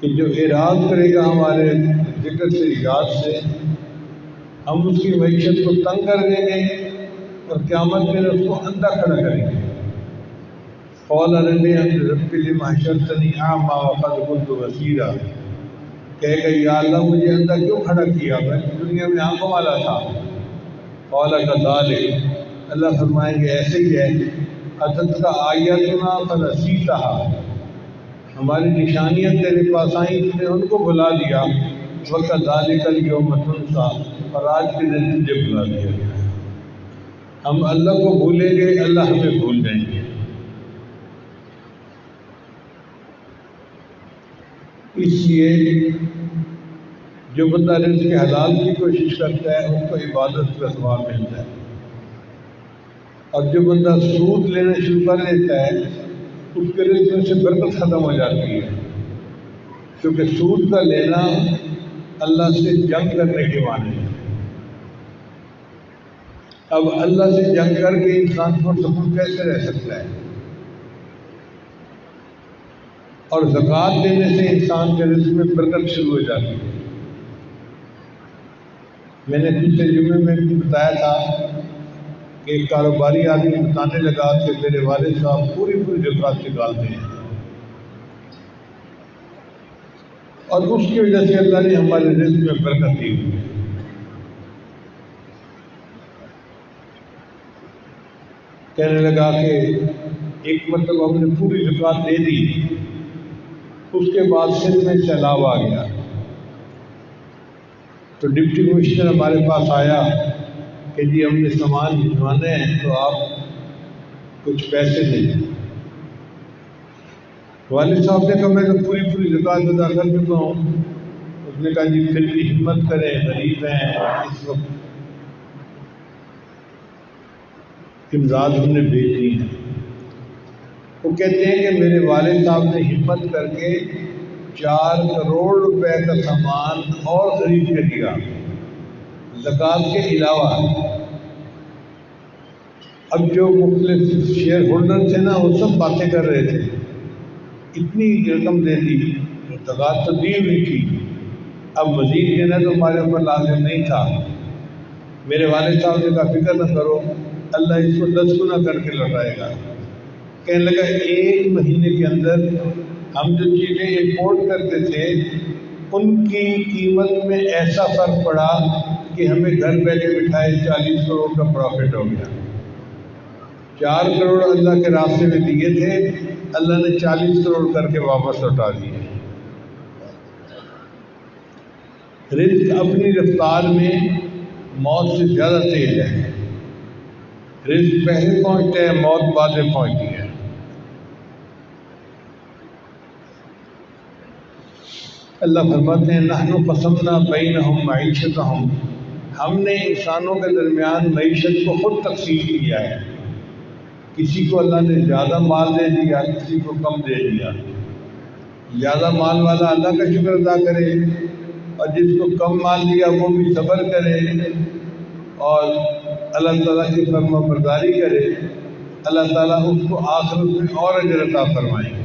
کہ جو اعراض کرے گا ہمارے ذکر سے یاد سے، ہم اس کی معیشت کو تنگ کر دیں گے اور قیامت میں اس کو اندھا کھڑا کریں گے۔ قال ربی رب لما حشرتنی اعمی وقد كنت بصیرا، کہے گا یا اللہ مجھے اندھا کیوں کھڑا کیا، میں دنیا میں آنکھوں والا تھا۔ قال كذلك، اللہ فرمائیں گے ایسے ہی ہے، اتتک آیاتنا فنسیتها، ہماری نشانیاں تیرے پاس آئیں تو نے ان کو بھلا دیا۔ وَكَذَلِكَ الْيَوْمَ تُنسَىٰ، اور آج کے دن تجھے بھلا دیا گیا۔ ہم اللہ کو بھولیں گے، اللہ ہمیں بھول جائیں گے۔ اس لیے جو بندہ رزق حلال کی کوشش کرتا ہے اس کو عبادت کا ثواب ملتا ہے، اور جو بندہ سود لینا شروع کر دیتا ہے اس کے رزق میں سے برکت ختم ہو جاتی ہے، کیونکہ سود کا لینا اللہ سے جنگ کرنے کے معنی ہے۔ اب اللہ سے جنگ کر کے انسان کو سکون کیسے رہ سکتا ہے؟ اور زکوٰۃ دینے سے انسان کے رزق میں برکت شروع ہو جاتی ہے۔ میں نے پچھلے جمعے میں بھی بتایا تھا کہ ایک کاروباری آدمی بتانے لگا کہ میرے والد صاحب پوری زکوٰۃ نکالتے ہیں، اور اس کی وجہ سے اللہ نے ہمارے رزق میں برکت دی ہوئی ہے۔ کہنے لگا کہ ایک مرتبہ ہم نے پوری زکوٰۃ دے دی، اس کے بعد سندھ میں سیلاب آ گیا، تو ڈپٹی کمشنر ہمارے پاس آیا کہ جی ہم نے سامان بھجوانے ہیں تو آپ کچھ پیسے دیں۔ والد صاحب نے کہا میں تو پوری زکوٰۃ ادا کر چکا ہوں۔ اس نے کہا جی پھر بھی ہمت کریں، غریب ہیں، اس وقت امداد ہم نے بھیجی ہے۔ وہ کہتے ہیں کہ میرے والد صاحب نے ہمت کر کے 4 کروڑ روپے کا سامان اور خرید کے دیا زکوٰۃ کے علاوہ۔ اب جو مختلف شیئر ہولڈر تھے نا وہ سب باتیں کر رہے تھے، اتنی رقم دے دی، زکوٰۃ تو دی ہوئی تھی، اب مزید دینا تو ہمارے اوپر لازم نہیں تھا۔ میرے والد صاحب نے کہا فکر نہ کرو، اللہ اس کو 10 گنا کر کے لوٹائے گا۔ کہنے لگا 1 مہینے کے اندر ہم جو چیزیں امپورٹ کرتے تھے ان کی قیمت میں ایسا فرق پڑا کہ ہمیں گھر بیٹھے بٹھائے 40 کروڑ کا پروفٹ ہو گیا۔ 4 کروڑ اللہ کے راستے میں دیے تھے، اللہ نے 40 کروڑ کر کے واپس لوٹا دیے۔ رزق اپنی رفتار میں موت سے زیادہ تیز ہے، رزق پہلے پہنچتا ہے، موت بعد میں پہنچتی ہے۔ اللہ فرماتے ہیں نحن قسمنا بینہم معیشتہم، ہم نے انسانوں کے درمیان معیشت کو خود تقسیم کیا ہے۔ کسی کو اللہ نے زیادہ مال دے دیا، کسی کو کم دے دیا۔ زیادہ مال والا اللہ کا شکر ادا کرے، اور جس کو کم مال دیا وہ بھی صبر کرے اور اللہ تعالیٰ کی فرما برداری کرے، اللہ تعالیٰ اس کو آخرت میں اور اجر عطا فرمائیں گے۔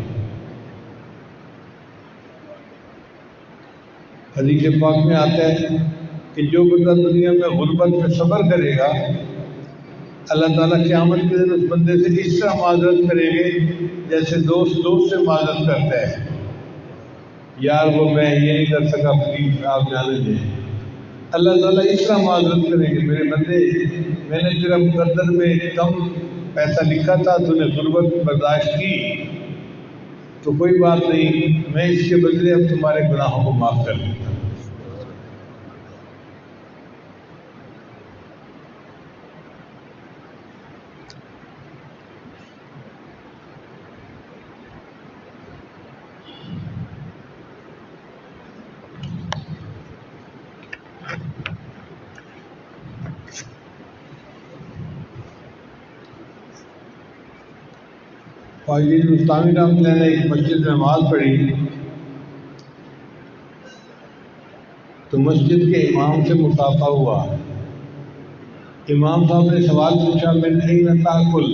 حدیث پاک میں آتا ہے کہ جو بندہ دنیا میں غربت میں صبر کرے گا، اللہ تعالیٰ قیامت کے دن اس بندے سے اس طرح معذرت کریں گے جیسے دوست سے معذرت کرتا ہے، یار وہ میں یہ نہیں کر سکا، پلیز آپ جانے دیں۔ اللہ تعالیٰ اس طرح معذرت کریں گے میرے بندے، میں نے تیرا مقدر میں کم پیسہ لکھا تھا، تو نے غربت برداشت کی، تو کوئی بات نہیں، میں اس کے بدلے اب تمہارے گناہوں کو معاف کر دیتا ہوں۔ خواجہ مستعمل رحمۃ اللہ نے ایک مسجد میں نماز پڑھی تو مسجد کے امام سے مصافحہ ہوا۔ امام صاحب نے سوال پوچھا من این تاکل،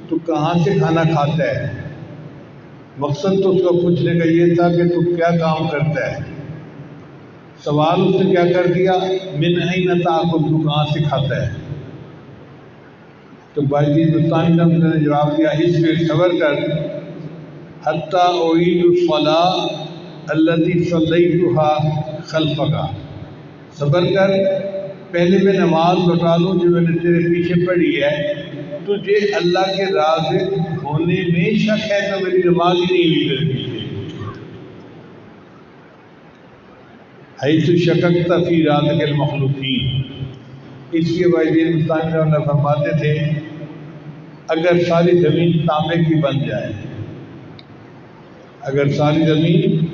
تو کہاں سے کھانا کھاتا ہے؟ مقصد تو اس کا پوچھنے کا یہ تھا کہ تو کیا کام کرتا ہے. سوال اس نے کیا کر دیا, من این تاکل, تو کہاں سے کھاتا ہے. تو باجی بستانی نے جواب دیا, اس پہ صبر کر, حتیٰ اعید الصلاۃ التی صلیتها خلفک, صبر کر پہلے میں نماز لوٹا لوں جو میں نے تیرے پیچھے پڑھی ہے. تجھے اللہ کے راضی ہونے میں شک ہے تو میری نماز ہی نہیں ہوئی تیرے پیچھے. حیث شککت فی رازق المخلوقین. اس کے باجی بستانی فرماتے تھے اگر ساری زمین تانبے کی بن جائے, اگر ساری زمین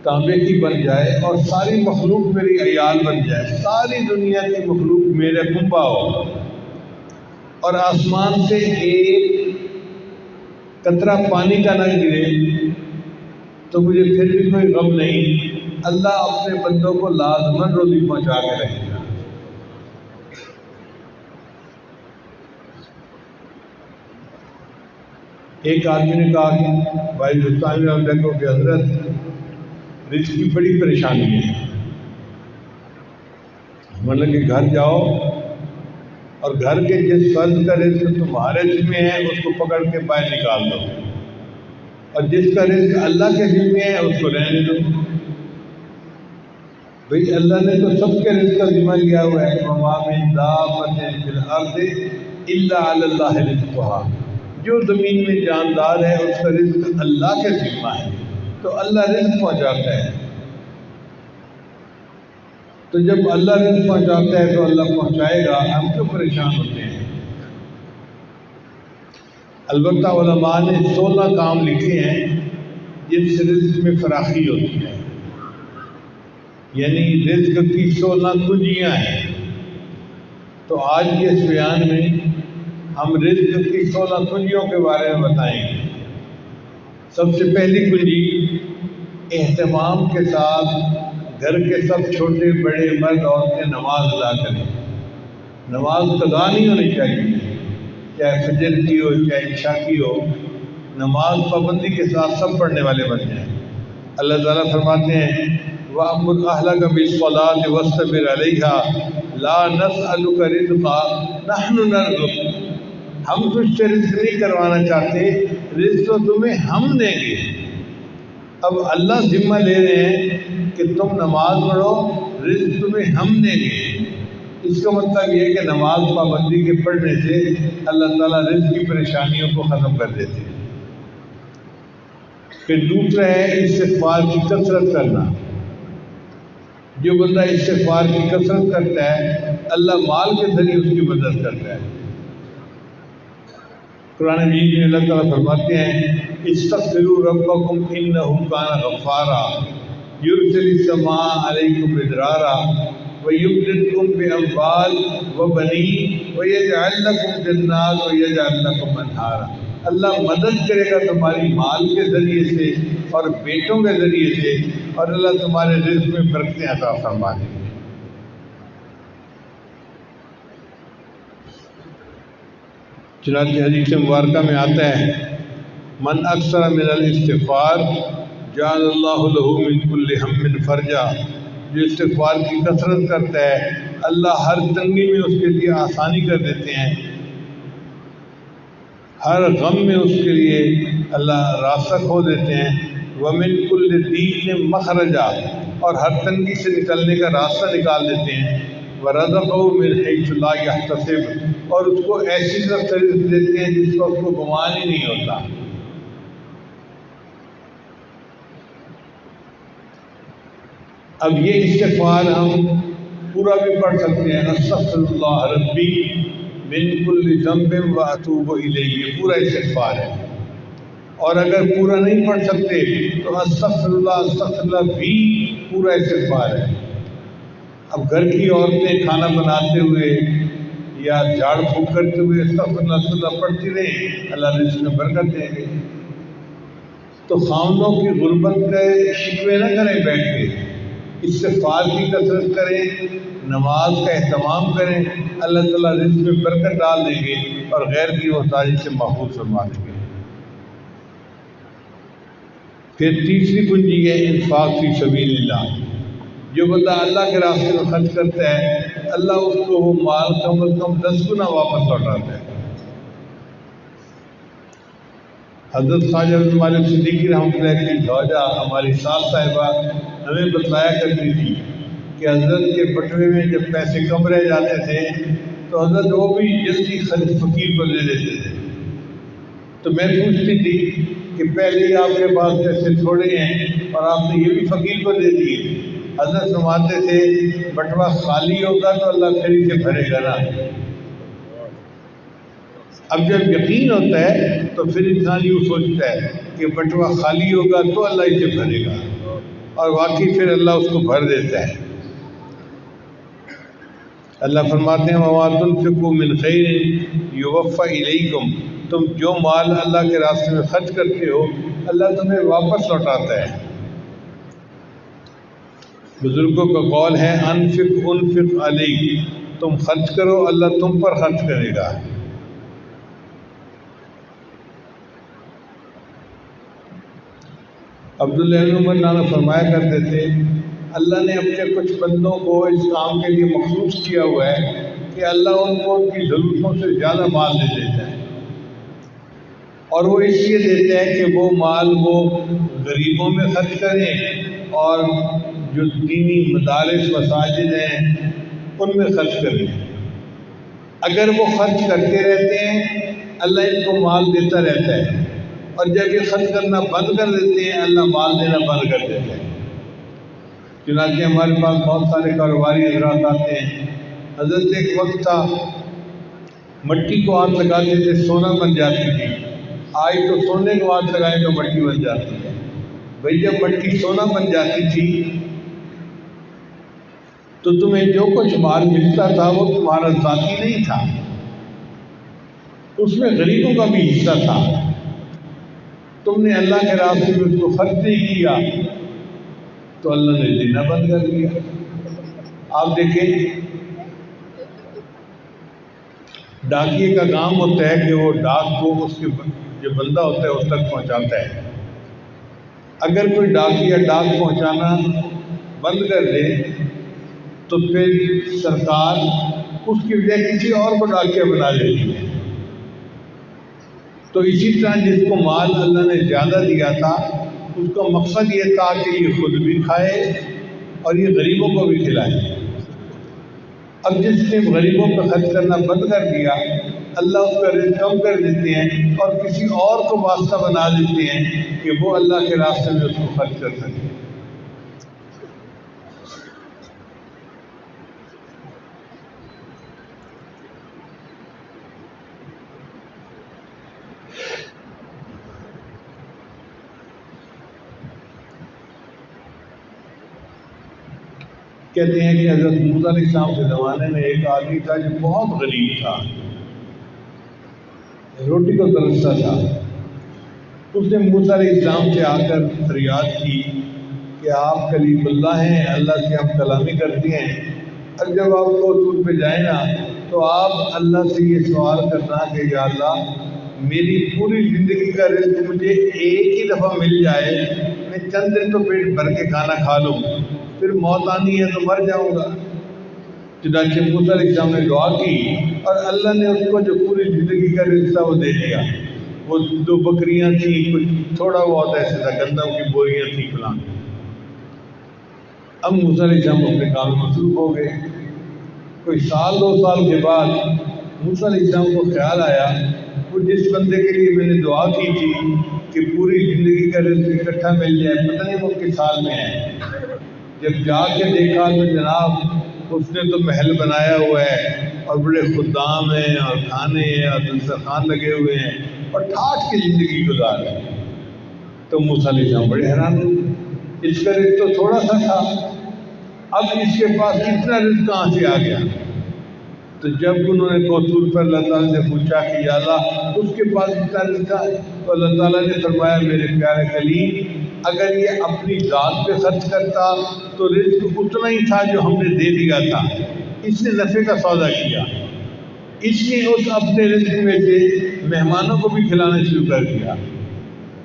تانبے کی بن جائے اور ساری مخلوق میری عیال بن جائے, ساری دنیا کی مخلوق میرے کنبہ ہو, اور آسمان سے ایک قطرہ پانی کا نہ گرے تو مجھے پھر بھی کوئی غم نہیں. اللہ اپنے بندوں کو لازماً روزی پہنچا کے رہے گا. ایک آدمی نے کہا کہ بھائی بستانی والے کو کہ حضرت رزق کی بڑی پریشانی ہے, مطلب کہ گھر جاؤ اور گھر کے جس فرد کا رزق تمہارے ذمہ ہے اس کو پکڑ کے باہر نکال دو, اور جس کا رزق اللہ کے ذمہ ہے اس کو رہنے دو. بھئی اللہ نے تو سب کے رزق کا ذمہ لیا ہوا ہے, وَمَا مِن دَابَّةٍ فِي الْأَرْضِ إِلَّا عَلَى اللَّهِ رِزْقُهَا, جو زمین میں جاندار ہے اس کا رزق اللہ کے ذمہ ہے, تو اللہ رزق پہنچاتا ہے. تو جب اللہ رزق پہنچاتا ہے تو اللہ پہنچائے گا, ہم کیوں پریشان ہوتے ہیں. البتہ علماء نے 16 کام لکھے ہیں جن سے رزق میں فراخی ہوتی ہے, یعنی رزق کی 16 کنجیاں ہیں. تو آج کے اس بیان میں ہم رزق کی 16 کنجیوں کے بارے میں بتائیں گے. سب سے پہلی کنجی, اہتمام کے ساتھ گھر کے سب چھوٹے بڑے مرد عورتیں نماز ادا کریں. نماز قضا نہیں ہونی چاہیے, چاہے فجر کی ہو چاہے عشاء کی ہو, نماز پابندی کے ساتھ سب پڑھنے والے بن جائیں. اللہ تعالیٰ فرماتے ہیں وَأَمُرْ أَهْلَكَ بِالصَّلَاةِ وَاسْتَبِرْ عَلَيْهَا لَا نَسْأَلُكَ رِزْقًا نَحْنُ نَرْزُقُكَ. ہم تجھ سے رزق نہیں کروانا چاہتے, رزق تو تمہیں ہم دیں گے. اب اللہ ذمہ لے رہے ہیں کہ تم نماز پڑھو, رزق تمہیں ہم دیں گے. اس کا مطلب یہ ہے کہ نماز پابندی کے پڑھنے سے اللہ تعالیٰ رزق کی پریشانیوں کو ختم کر دیتے ہیں. پھر دوسرا ہے استغفار کی کثرت کرنا. جو بندہ استغفار کی کثرت کرتا ہے اللہ مال کے ذریعے اس کی مدد کرتا ہے. قرآن مجید میں اللہ تعالیٰ فرماتے ہیں استغفروا ربکم انہ کان غفارا یرسل السماء علیکم مدرارا ویمددکم باموال وبنین ویجعل لکم جنات ویجعل لکم انہارا. اللہ مدد کرے گا تمہاری مال کے ذریعے سے اور بیٹوں کے ذریعے سے, اور اللہ تمہارے رزق میں برکتیں عطا فرما دے گا. چنانچہ حدیث مبارکہ میں آتا ہے من اکثر من الاستغفار جعل اللہ له من کل ہم فرجا. جو استغفار کی کثرت کرتا ہے اللہ ہر تنگی میں اس کے لیے آسانی کر دیتے ہیں, ہر غم میں اس کے لیے اللہ راستہ کھول دیتے ہیں. ومن کل ضیق مخرجا, اور ہر تنگی سے نکلنے کا راستہ نکال دیتے ہیں. ورزقہ من حیث لا یحتسب, اور اس کو ایسی طرف سے رزق دیتے ہیں جس کا اس کو گمان ہی نہیں ہوتا. اب یہ استغفار ہم پورا بھی پڑھ سکتے ہیں, استغفر اللہ ربی من کل ذنب واتوب الیہ, پورا استغفار ہے. اور اگر پورا نہیں پڑھ سکتے تو استغفر اللہ بھی پورا استغفار ہے. اب گھر کی عورتیں کھانا بناتے ہوئے یا جھاڑ پھونک کرتے ہوئے استغفر اللہ پڑھتی رہیں, اللہ رزق میں برکت دیں گے. تو خاوندوں کی غربت کے شکوے نہ کریں بیٹھ کے, استغفار کی کثرت کریں, نماز کا اہتمام کریں, اللہ تعالیٰ رزق میں برکت ڈال دیں گے اور غیر کی محتاجی سے محفوظ فرما دیں گے. پھر تیسری کنجی ہے انفاق فی سبیل اللہ. جو بندہ اللہ کے راستے میں خرچ کرتا ہے اللہ اس کو وہ مال کم از کم 10 گنا واپس لوٹاتا ہے. حضرت خواجہ بن مالک صدیقی رحمۃ اللہ کی زوجہ ہماری ساس صاحبہ ہمیں بتلایا کرتی تھی کہ حضرت کے بٹوے میں جب پیسے کم رہ جاتے تھے تو حضرت وہ بھی جلدی فقیر کو دے دیتے تھے. تو میں پوچھتی تھی کہ پہلے ہی آپ کے پاس پیسے تھوڑے ہیں اور آپ نے یہ بھی فقیر کو دے دیے. حضرت فرماتے تھے بٹوا خالی ہوگا تو اللہ پھر اسے بھرے گا نا. اب جب یقین ہوتا ہے تو پھر انسان یوں سوچتا ہے کہ بٹوا خالی ہوگا تو اللہ اسے بھرے گا، اور واقعی پھر اللہ اس کو بھر دیتا ہے. اللہ فرماتے ہیں وَمَا تُنْفِقُوا مِنْ خَيْرٍ يُوَفَّ إِلَيْكُمْ. تم جو مال اللہ کے راستے میں خرچ کرتے ہو اللہ تمہیں واپس لوٹاتا ہے. بزرگوں کا قول ہے انفق علیک، تم خرچ کرو اللہ تم پر خرچ کرے گا. عبداللہ بن عمر نانا فرمایا کرتے تھے اللہ نے اپنے کچھ بندوں کو اس کام کے لیے مخصوص کیا ہوا ہے کہ اللہ ان کو ان کی ضرورتوں سے زیادہ مال دے دیتا ہے، اور وہ اس لیے دیتا ہے کہ وہ مال وہ غریبوں میں خرچ کریں اور جو دینی مدارس مساجد ہیں ان میں خرچ کریں. اگر وہ خرچ کرتے رہتے ہیں اللہ ان کو مال دیتا رہتا ہے، اور جب یہ خرچ کرنا بند کر دیتے ہیں اللہ مال دینا بند کر دیتا ہے. چنانچہ ہمارے پاس بہت سارے کاروباری حضرات آتے ہیں. حضرت ایک وقت تھا مٹی کو ہاتھ لگاتے تھے سونا بن جاتی تھی، آج تو سونے کو ہاتھ لگائیں تو مٹی بن جاتی ہے. بھئی جب مٹی سونا بن جاتی تھی تو تمہیں جو کچھ مال ملتا تھا وہ تمہارا ذاتی نہیں تھا، اس میں غریبوں کا بھی حصہ تھا. تم نے اللہ کے راستے میں اس کو خرچ نہیں کیا تو اللہ نے دینا بند کر دیا. آپ دیکھیں ڈاکیے کا کام ہوتا ہے کہ وہ ڈاک کو اس کے جو بندہ ہوتا ہے اس تک پہنچاتا ہے. اگر کوئی ڈاکیا ڈاک پہنچانا بند کر دے تو پھر سرکار اس کی وجہ کسی اور کو ڈاکیا بنا لیتی ہے. تو اسی طرح جس کو مال اللہ نے زیادہ دیا تھا اس کا مقصد یہ تھا کہ یہ خود بھی کھائے اور یہ غریبوں کو بھی کھلائے. اب جس نے غریبوں پہ خرچ کرنا بند کر دیا اللہ اس کا رزق کم کر دیتے ہیں اور کسی اور کو واسطہ بنا دیتے ہیں کہ وہ اللہ کے راستے میں اس کو خرچ کر سکے. کہتے ہیں کہ حضرت موسیٰ علیہ السلام کے زمانے میں ایک آدمی تھا جو بہت غریب تھا، روٹی کو ترستا تھا. اس نے موسیٰ علیہ السلام سے آ کر فریاد کی کہ آپ کلیم اللہ ہیں، اللہ سے ہم کلامی کرتے ہیں، اور جب آپ کو حضور پہ جائیں نا تو آپ اللہ سے یہ سوال کرنا کہ یا اللہ میری پوری زندگی کا رزق مجھے ایک ہی دفعہ مل جائے، میں چند دن تو پیٹ بھر کے کھانا کھا لوں، پھر موت آنی ہے تو مر جاؤں گا. چنانچہ موسیٰ علیہ السلام نے دعا کی اور اللہ نے اس کو جو پوری زندگی کا رزق تھا وہ دے دیا. وہ 2 بکریاں تھیں، کچھ تھوڑا بہت ایسے تھا، گندم کی بوریاں تھیں فلاں. اب موسیٰ علیہ السلام اپنے کام میں مصروف ہو گئے. کوئی 2 سال کے بعد موسیٰ علیہ السلام کو خیال آیا وہ جس بندے کے لیے میں نے دعا کی تھی کہ پوری زندگی کا رزق اکٹھا مل جائے پتہ نہیں وہ کس حال میں ہے. جب جا کے دیکھا تو جناب اس نے تو محل بنایا ہوا ہے اور بڑے خدام ہیں اور کھانے ہیں اور دسترخوان لگے ہوئے ہیں اور ٹھاٹھ کی زندگی گزار رہے ہیں. تو موسیٰ علیہ السلام بڑے حیران ہوئے، اس کا رزق تو تھوڑا سا تھا، اب اس کے پاس اتنا رزق کہاں سے آ گیا؟ تو جب انہوں نے کوتور پر اللہ تعالیٰ سے پوچھا کہ یا اللہ اس کے پاس اتنا رزق ہے، تو اللہ تعالیٰ نے فرمایا میرے پیارے کلیم اگر یہ اپنی ذات پہ خرچ کرتا تو رزق اتنا ہی تھا جو ہم نے دے دیا تھا. اس نے نفع کا سودا کیا، اس نے اس اپنے رزق میں سے مہمانوں کو بھی کھلانا شروع کر دیا.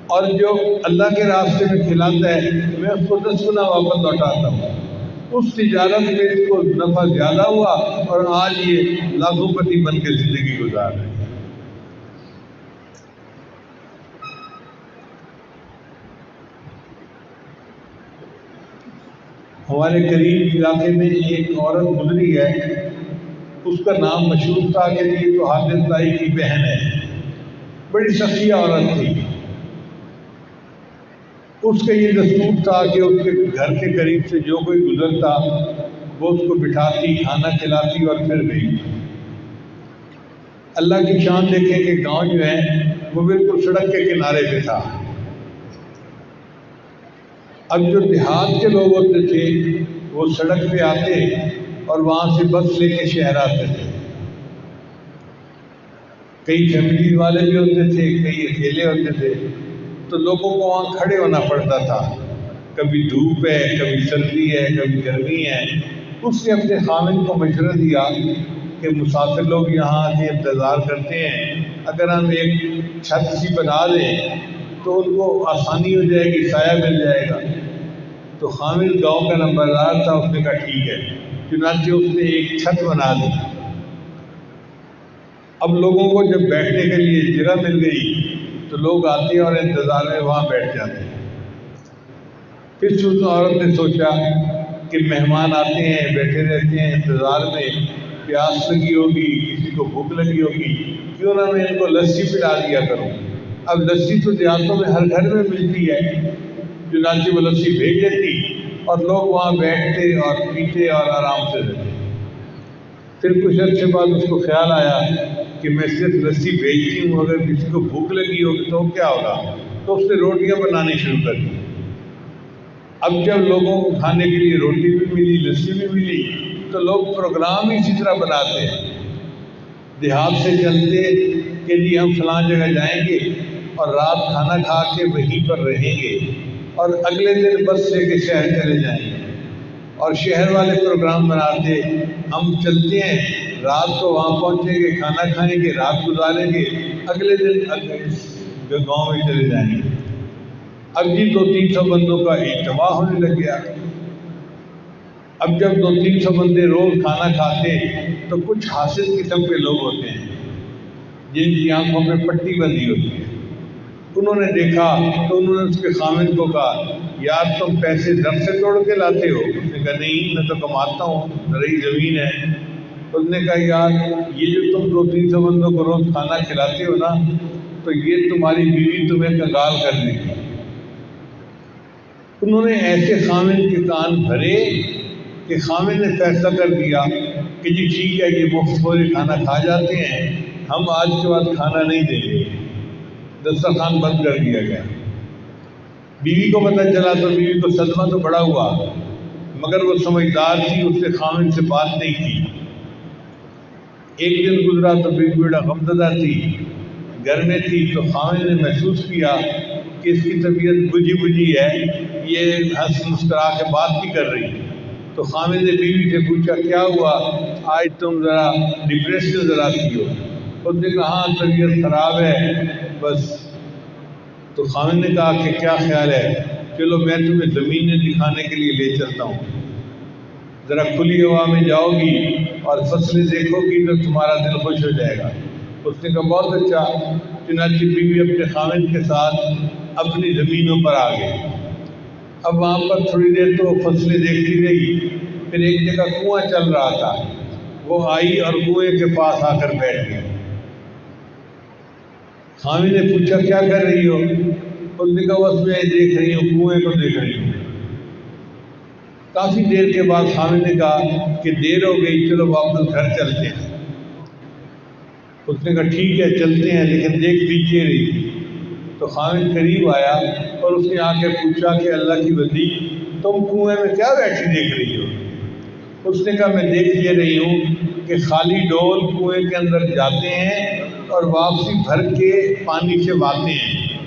اور جو اللہ کے راستے میں کھلاتا ہے میں اس کو 10 گنا واپس لوٹاتا ہوں۔ اس تجارت میں اس کو نفع زیادہ ہوا اور آج یہ لاکھوں پتی بن کے زندگی گزار رہے ہیں۔ ہمارے قریب علاقے میں ایک عورت گزری ہے، اس کا نام مشہور تھا کہ یہ تو حافظ تائی کی بہن ہے، بڑی سخیہ عورت تھی۔ اس کا یہ دستور تھا کہ اس کے گھر کے قریب سے جو کوئی گزرتا وہ اس کو بٹھاتی، کھانا کھلاتی اور پھر گئی۔ اللہ کی شان دیکھیں کہ گاؤں جو ہے وہ بالکل سڑک کے کنارے پہ تھا۔ اب جو دیہات کے لوگ ہوتے تھے وہ سڑک پہ آتے اور وہاں سے بس لے کے شہر آتے تھے۔ کئی فیملی والے بھی ہوتے تھے، کئی اکیلے ہوتے تھے، تو لوگوں کو وہاں کھڑے ہونا پڑتا تھا، کبھی دھوپ ہے، کبھی سردی ہے، کبھی گرمی ہے۔ اس نے اپنے خاوند کو مشورہ دیا کہ مسافر لوگ یہاں آ کے انتظار کرتے ہیں، اگر ہم ایک چھت سی بنا دیں تو ان کو آسانی ہو جائے گی، سایہ مل جائے گا۔ تو خاوند گاؤں کا نمبردار تھا، اس نے کہا ٹھیک ہے، چنانچہ اس نے ایک چھت بنا دی۔ اب لوگوں کو جب بیٹھنے کے لیے جگہ مل گئی تو لوگ آتے اور انتظار میں وہاں بیٹھ جاتے۔ پھر اس عورت نے سوچا کہ مہمان آتے ہیں، بیٹھے رہتے ہیں انتظار میں، پیاس لگی ہوگی، کسی کو بھوک لگی ہوگی، کیوں نہ میں ان کو لسی پلا دیا کروں۔ اب لسی تو دیہاتوں میں ہر گھر میں ملتی ہے، چنانچہ وہ لسی بھیج دیتی اور لوگ وہاں بیٹھتے اور پیتے اور آرام سے رہتے۔ پھر کچھ عرصے بعد اس کو خیال آیا کہ میں صرف لسی بھیجتی ہوں، اگر کسی کو بھوک لگی ہوگی تو کیا ہوگا، تو اس نے روٹیاں بنانی شروع کر دی۔ اب جب لوگوں کو کھانے کے لیے روٹی بھی ملی، لسی بھی ملی، تو لوگ پروگرام ہی اسی طرح بناتے ہیں۔ دیہات سے چلتے کہ جی ہم فلاں جگہ جائیں گے اور رات کھانا کھا کے وہیں پر رہیں گے اور اگلے دن بس لے کے شہر چلے جائیں گے، اور شہر والے پروگرام بناتے ہم چلتے ہیں، رات کو وہاں پہنچیں گے، کھانا کھائیں گے، رات گزاریں گے، اگلے دن گاؤں میں چلے جائیں گے۔ اب جی 200-300 بندوں کا اجتماع ہونے لگ گیا۔ اب جب 200-300 بندے روز کھانا کھاتے تو کچھ حاسد قسم کے لوگ ہوتے ہیں جن کی آنکھوں میں پٹی بندھی ہوتی ہے۔ انہوں نے دیکھا تو انہوں نے اس کے خاوند کو کہا یار تم پیسے در سے توڑ کے لاتے ہو؟ اس نے کہا نہیں، میں تو کماتا ہوں، رہی زمین ہے۔ اس نے کہا یار یہ جو تم 200-300 بندوں کو روز کھانا کھلاتے ہو نا، تو یہ تمہاری بیوی تمہیں کنگال کر دے گی۔ انہوں نے ایسے خاوند کے کان بھرے کہ خاوند نے فیصلہ کر دیا کہ جی ٹھیک ہے، یہ مفت خوری کھانا کھا جاتے ہیں، ہم آج کے بعد کھانا نہیں دیں گے۔ دسترخوان بند کر دیا گیا۔ بیوی کو پتہ چلا تو بیوی کو صدمہ تو بڑا ہوا، مگر وہ سمجھدار تھی، اس نے خاوند سے بات نہیں کی۔ ایک دن گزرا تو بیوی بڑا غمزدہ تھی، گھر میں تھی، تو خاوند نے محسوس کیا کہ اس کی طبیعت بجھی بجھی ہے، یہ ہنس مسکرا کے بات نہیں کر رہی۔ تو خاوند نے بیوی سے پوچھا کیا ہوا، آج تم ذرا ڈپریس نظر آتی ہو؟ اس نے کہا ہاں طبیعت خراب ہے بس۔ تو خاوند نے کہا کہ کیا خیال ہے، چلو میں تمہیں زمینیں دکھانے کے لیے لے چلتا ہوں، ذرا کھلی ہوا میں جاؤ گی اور فصلیں دیکھو گی تو تمہارا دل خوش ہو جائے گا۔ اس نے کہا بہت اچھا۔ چنانچہ بیوی اپنے خاوند کے ساتھ اپنی زمینوں پر آ گئی۔ اب وہاں پر تھوڑی دیر تو فصلیں دیکھتی رہی، پھر ایک جگہ کنواں چل رہا تھا، وہ آئی اور کنویں کے پاس آ کر بیٹھ گئی۔ خاوند نے پوچھا کیا کر رہی ہو؟ اس نے کہا بس میں دیکھ رہی ہوں، کنویں کو دیکھ رہی ہوں۔ کافی دیر کے بعد خاوند نے کہا کہ دیر ہو گئی، چلو واپس گھر چلتے ہیں۔ اس نے کہا ٹھیک ہے چلتے ہیں، لیکن دیکھ لیجیے رہی۔ تو خاوند قریب آیا اور اس نے آ کے پوچھا کہ اللہ کی بندی تم کنویں میں کیا بیٹھی دیکھ رہی ہو؟ اس نے کہا میں دیکھ یہ رہی ہوں کہ خالی ڈول کنویں کے اندر جاتے ہیں اور واپسی بھر کے پانی سے واتے ہیں،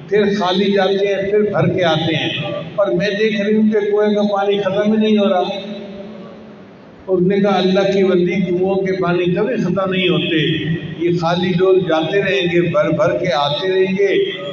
پھر خالی جاتے ہیں، پھر بھر کے آتے ہیں، اور میں دیکھ رہی ہوں کہ کنویں کا پانی ختم ہی نہیں ہو رہا۔ اس نے کہا اللہ کی بندی کنووں کے پانی کبھی ختم نہیں ہوتے، یہ خالی ڈول جاتے رہیں گے، بھر بھر کے آتے رہیں گے،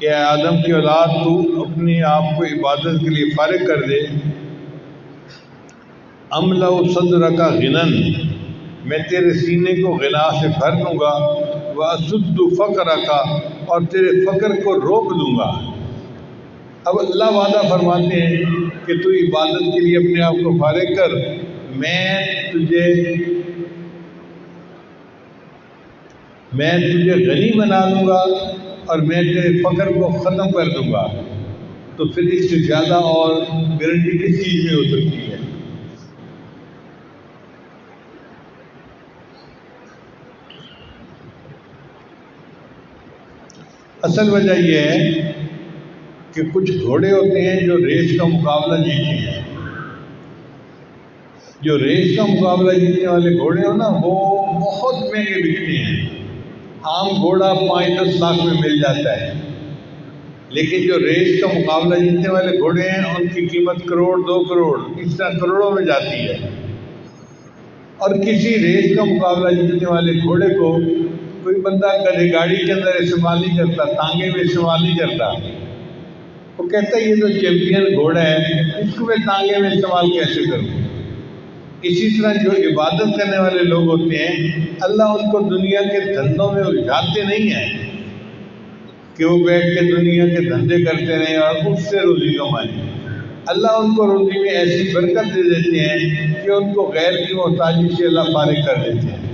کہ اے آدم کی اولاد تو اپنے آپ کو عبادت کے لیے فارغ کر دے، املا صدرک غنن، میں تیرے سینے کو غنا سے بھر دوں گا، واسد فقرک، اور تیرے فقر کو روک دوں گا۔ اب اللہ وعدہ فرماتے ہیں کہ تو عبادت کے لیے اپنے آپ کو فارغ کر، میں تجھے غنی بنا دوں گا اور میں تیرے فقر کو ختم کر دوں گا۔ تو پھر اس سے زیادہ اور گارنٹی کس چیز میں ہو سکتی ہے؟ اصل وجہ یہ ہے کہ کچھ گھوڑے ہوتے ہیں جو ریس کا مقابلہ جیتے ہیں۔ جو ریس کا مقابلہ جیتنے والے گھوڑے ہو نا، وہ بہت مہنگے بکتے ہیں۔ عام گھوڑا 5-10 لاکھ میں مل جاتا ہے، لیکن جو ریس کا مقابلہ جیتنے والے گھوڑے ہیں ان کی قیمت کروڑ 2 کروڑ اس طرح کروڑوں میں جاتی ہے۔ اور کسی ریس کا مقابلہ جیتنے والے گھوڑے کو کوئی بندہ گدھے گاڑی کے اندر استعمال نہیں کرتا، تانگے میں استعمال نہیں کرتا۔ وہ کہتا ہے یہ تو چیمپئن گھوڑا ہے، اس کو میں تانگے میں استعمال کیسے کروں؟ اسی طرح جو عبادت کرنے والے لوگ ہوتے ہیں، اللہ ان کو دنیا کے دھندوں میں الجھاتے نہیں ہیں کہ وہ بیٹھ کے دنیا کے دھندے کرتے رہیں اور اس سے روزی کمائیں۔ اللہ ان کو روزی میں ایسی برکت دے دیتے ہیں کہ ان کو غیر کی محتاجی سے اللہ فارغ کر دیتے ہیں۔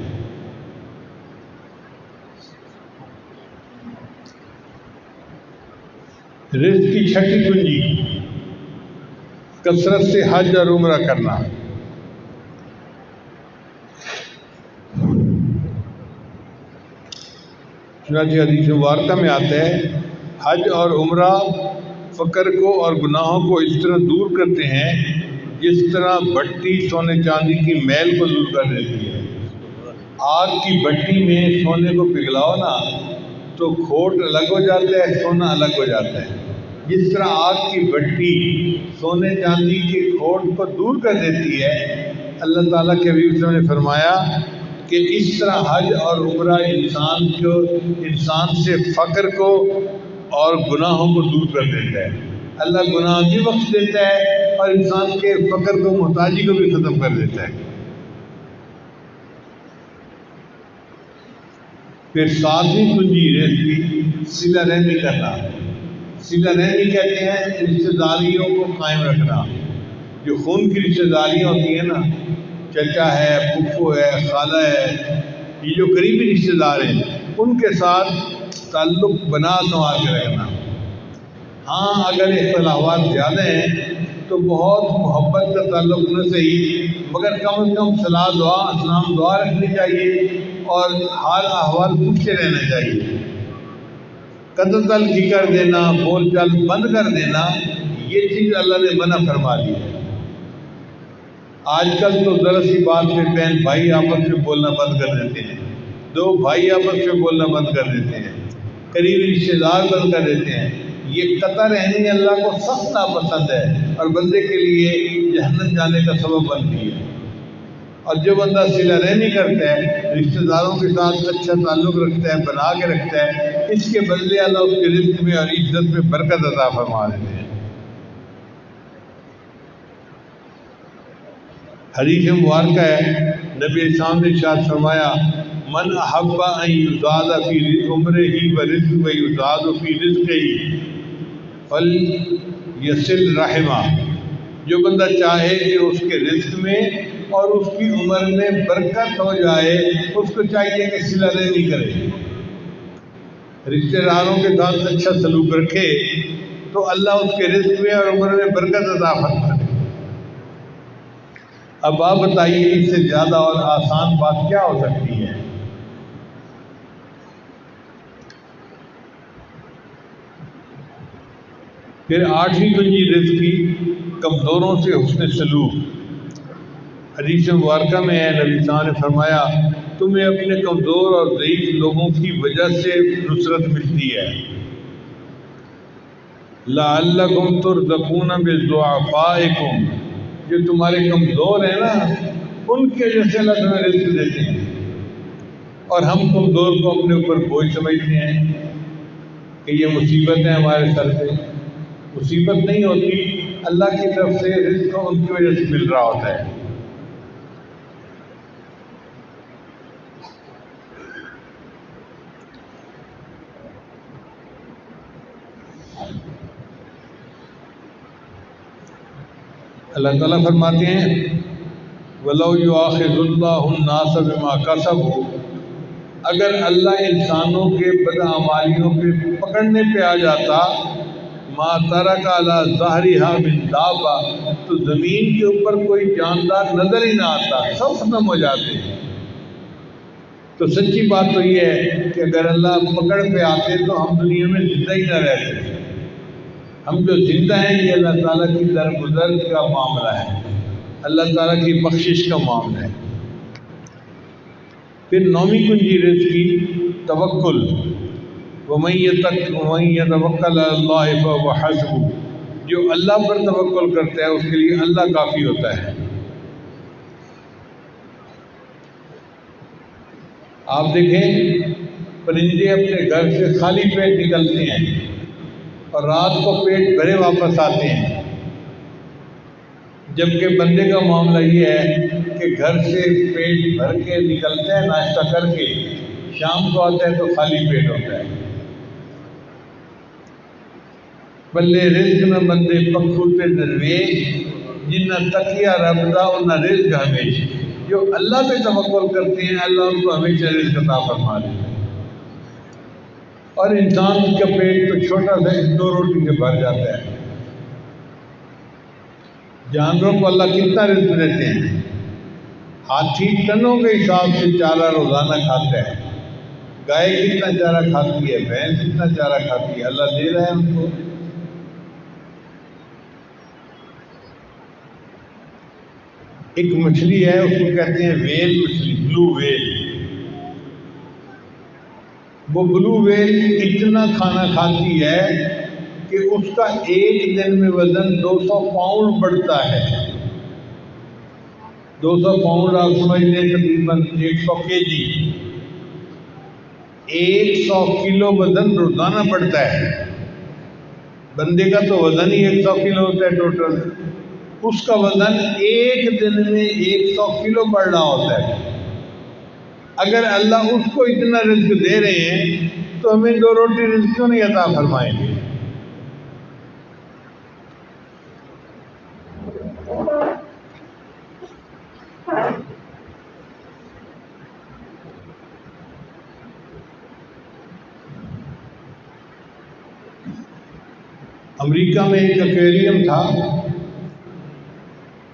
رزق کی چھٹی کنجی کثرت سے حج اور عمرہ کرنا۔ چنانچہ حدیث مبارکہ میں آتا ہے، حج اور عمرہ فقر کو اور گناہوں کو اس طرح دور کرتے ہیں جس طرح بھٹی سونے چاندی کی میل کو دور کر دیتی ہے۔ آگ کی بھٹی میں سونے کو پگھلاؤ نا تو کھوٹ الگ ہو جاتا ہے، سونا الگ ہو جاتا ہے۔ جس طرح آگ کی بھٹی سونے چاندی کے کھوٹ کو دور کر دیتی ہے، اللہ تعالیٰ کے حبیب صلی اللہ علیہ وسلم نے فرمایا کہ اس طرح حج اور عمرہ انسان سے فقر کو اور گناہوں کو دور کر دیتا ہے۔ اللہ گناہ بھی بخش دیتا ہے اور انسان کے فقر کو محتاجی کو بھی ختم کر دیتا ہے۔ پھر 7ویں کنجی ریسکی صلہ رحمی کرنا۔ صلہ رحمی کہتے ہیں رشتہ داریوں کو قائم رکھنا۔ جو خون کی رشتہ داریاں ہوتی ہیں نا، چچا ہے، پھپھو ہے، خالہ ہے، یہ جو قریبی رشتہ دار ہیں ان کے ساتھ تعلق بنا سنوار کے رکھنا۔ ہاں اگر اختلافات زیادہ ہیں تو بہت محبت کا تعلق نہ صحیح، مگر کم از کم صلاح دعا اسلام دعا رکھنی چاہیے اور حال احوال پوچھتے رہنا چاہیے۔ قتل تلخی کر دینا، بول چال بند کر دینا، یہ چیز اللہ نے منع فرما دی ہے۔ آج کل تو ذرا سی بات میں بہن بھائی آپس میں بولنا بند کر دیتے ہیں، دو بھائی آپس میں بولنا بند کر دیتے ہیں، قریبی رشتے دار بند کر دیتے ہیں۔ یہ قطع رحمی اللہ کو سخت ناپسند ہے اور بندے کے لیے جہنم جانے کا سبب بنتی ہے۔ اور جو بندہ صلہ رحمی کرتا ہے، رشتہ داروں کے ساتھ اچھا تعلق رکھتا ہے، بنا کے رکھتا ہے، اس کے بدلے اللہ اس کے رزق میں اور عزت میں برکت عطا فرما دیتے ہیں۔ حدیث مبارکہ ہے، نبی اسلام نے ارشاد فرمایا، من احب ان یزاد فی عمرہ و یزاد فی رزقہ فلیصل رحمہ۔ جو بندہ چاہے کہ اس کے رزق میں اور اس کی عمر میں برکت ہو جائے، اس کو چاہیے کہ صلہ رحمی کرے، رشتہ داروں کے ساتھ اچھا سلوک رکھے تو اللہ اس کے رزق میں اور عمر میں برکت عطا فرمائے۔ اب آپ بتائیے اس سے زیادہ اور آسان بات کیا ہو سکتی ہے؟ پھر 8ویں کنجی رزق کی کمزوروں سے حسن سلوک۔ حدیث مبارکہ میں ہے، نبی صلی اللہ علیہ وسلم نے فرمایا، تمہیں اپنے کمزور اور ضعیف لوگوں کی وجہ سے نصرت ملتی ہے۔ لعلکم ترزقون بضعفائکم، جو تمہارے کمزور ہیں نا ان کے وجہ سے اللہ تمہیں رزق دیتے ہیں، اور ہم کمزور کو اپنے اوپر بوجھ سمجھتے ہیں۔ کہ یہ مصیبت ہے ہمارے سر پہ، مصیبت نہیں ہوتی، اللہ کی طرف سے رزق ان کی وجہ سے مل رہا ہوتا ہے۔ اللہ تعالیٰ فرماتے ہیں وَلَوْ يُؤَاخِذُ اللَّهُ النَّاسَ بِمَا كَسَبُوا، اگر اللہ انسانوں کے بدعمالیوں پہ پکڑنے پہ آ جاتا، مَا تَرَكَ عَلَى ظَهْرِهَا مِن دَابَّةٍ، تو زمین کے اوپر کوئی جاندار نظر ہی نہ آتا، سب ختم ہو جاتے۔ تو سچی بات تو یہ ہے کہ اگر اللہ پکڑ پہ آتے تو ہم دنیا میں زندہ ہی نہ رہتے۔ ہم جو زندہ ہیں یہ اللہ تعالیٰ کی درگزر کا معاملہ ہے، اللہ تعالیٰ کی بخشش کا معاملہ ہے۔ پھر نویں کنجی رزق کی توکل، وَمَن يَتَوَکَّلْ عَلَى اللَّهِ فَهُوَ حَسْبُهُ، جو اللہ پر توکل کرتا ہے اس کے لیے اللہ کافی ہوتا ہے۔ آپ دیکھیں پرندے اپنے گھر سے خالی پیٹ نکلتے ہیں اور رات کو پیٹ بھرے واپس آتے ہیں، جبکہ بندے کا معاملہ یہ ہے کہ گھر سے پیٹ بھر کے نکلتا ہے ناشتہ کر کے، شام کو آتا ہے تو خالی پیٹ ہوتا ہے۔ بلے رزق نہ بندے پکھو تے درویش، جنہ تکیہ رب دا انہ رزق ہمیش، جو اللہ پہ توکل کرتے ہیں اللہ ان کو ہمیشہ رزق عطا فرما دیتا ہے۔ اور انسان کا پیٹ تو چھوٹا سا 2 روٹی سے بھر جاتا ہے، جانوروں کو اللہ کتنا رزق دیتے ہیں، ہاتھی ٹنوں کے حساب سے چارہ روزانہ کھاتا ہے، گائے کتنا چارہ کھاتی ہے، بھینس کتنا چارہ کھاتی ہے، اللہ دے رہا ہے ان کو۔ ایک مچھلی ہے اس کو کہتے ہیں ویل مچھلی، بلو ویل، وہ بلو ویل اتنا کھانا کھاتی ہے کہ اس کا ایک دن میں وزن 200 پاؤنڈ بڑھتا ہے۔ 200 پاؤنڈ آپ سمجھ لیں تقریباً 100 کے جی، 100 کلو وزن روزانہ بڑھتا ہے۔ بندے کا تو وزن ہی 100 کلو ہوتا ہے ٹوٹل، اس کا وزن ایک دن میں 100 کلو بڑھ رہا ہوتا ہے۔ اگر اللہ اس کو اتنا رزق دے رہے ہیں تو ہمیں 2 روٹی رزق کیوں نہیں عطا فرمائیں گے؟ امریکہ میں ایک ایکویریم تھا،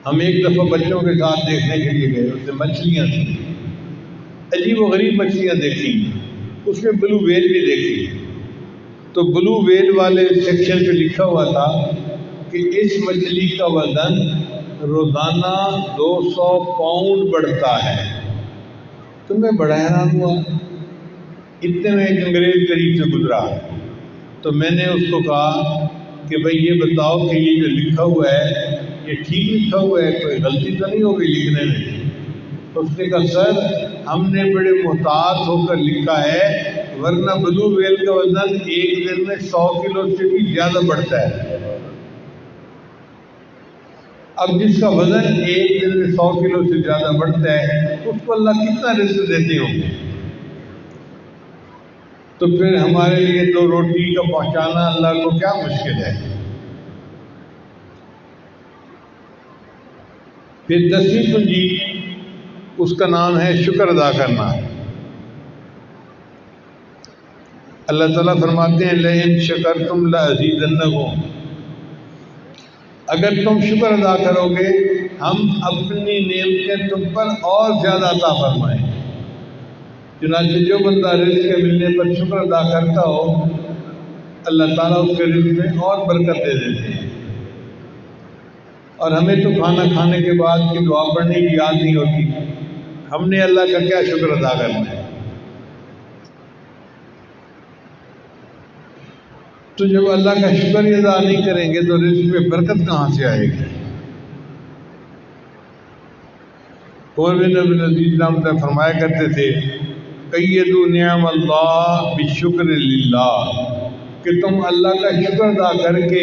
ہم ایک دفعہ بچوں کے ساتھ دیکھنے کے لیے گئے، اس میں مچھلیاں تھیں، عجیب و غریب مچھلیاں دیکھی، اس میں بلو ویل بھی دیکھی۔ تو بلو ویل والے سیکشن پہ لکھا ہوا تھا کہ اس مچھلی کا وزن روزانہ 200 پاؤنڈ بڑھتا ہے۔ تو میں بڑا حیران ہوا، اتنے میں ایک انگریز قریب سے گزرا، تو میں نے اس کو کہا کہ بھئی یہ بتاؤ کہ یہ جو لکھا ہوا ہے یہ ٹھیک لکھا ہوا ہے، کوئی غلطی تو نہیں ہو گئی لکھنے میں؟ تو اس نے کہا سر ہم نے بڑے محتاط ہو کر لکھا ہے، ورنہ بلو ویل کا وزن ایک دن میں 100 کلو سے بھی زیادہ بڑھتا ہے۔ اب جس کا وزن ایک دن میں 100 کلو سے زیادہ بڑھتا ہے اس کو اللہ کتنا رزق دیتے ہوں گے؟ تو پھر ہمارے لیے 2 روٹی کا پہنچانا اللہ کو کیا مشکل ہے۔ پھر 10ویں کنجی اس کا نام ہے شکر ادا کرنا۔ اللہ تعالیٰ فرماتے ہیں لَئِن شَكَرْتُمْ لَأَزِيدَنَّكُمْ، اگر تم شکر ادا کرو گے ہم اپنی نعمتیں تم پر اور زیادہ عطا فرمائیں۔ چنانچہ جو بندہ رزق کے ملنے پر شکر ادا کرتا ہو اللہ تعالیٰ اس کے رزق میں اور برکت دے دیتے ہیں۔ اور ہمیں تو کھانا کھانے کے بعد کی دعا پڑھنے کی یاد نہیں ہوتی، ہم نے اللہ کا کیا شکر ادا کرنا ہے؟ تو جب اللہ کا شکر ہی ادا نہیں کریں گے تو رزق میں برکت کہاں سے آئے گی؟ اور بھی نبی عزیز رحمۃ اللہ فرمایا کرتے تھے قیدوا نعم اللہ بالشکر للہ، کہ تم اللہ کا شکر ادا کر کے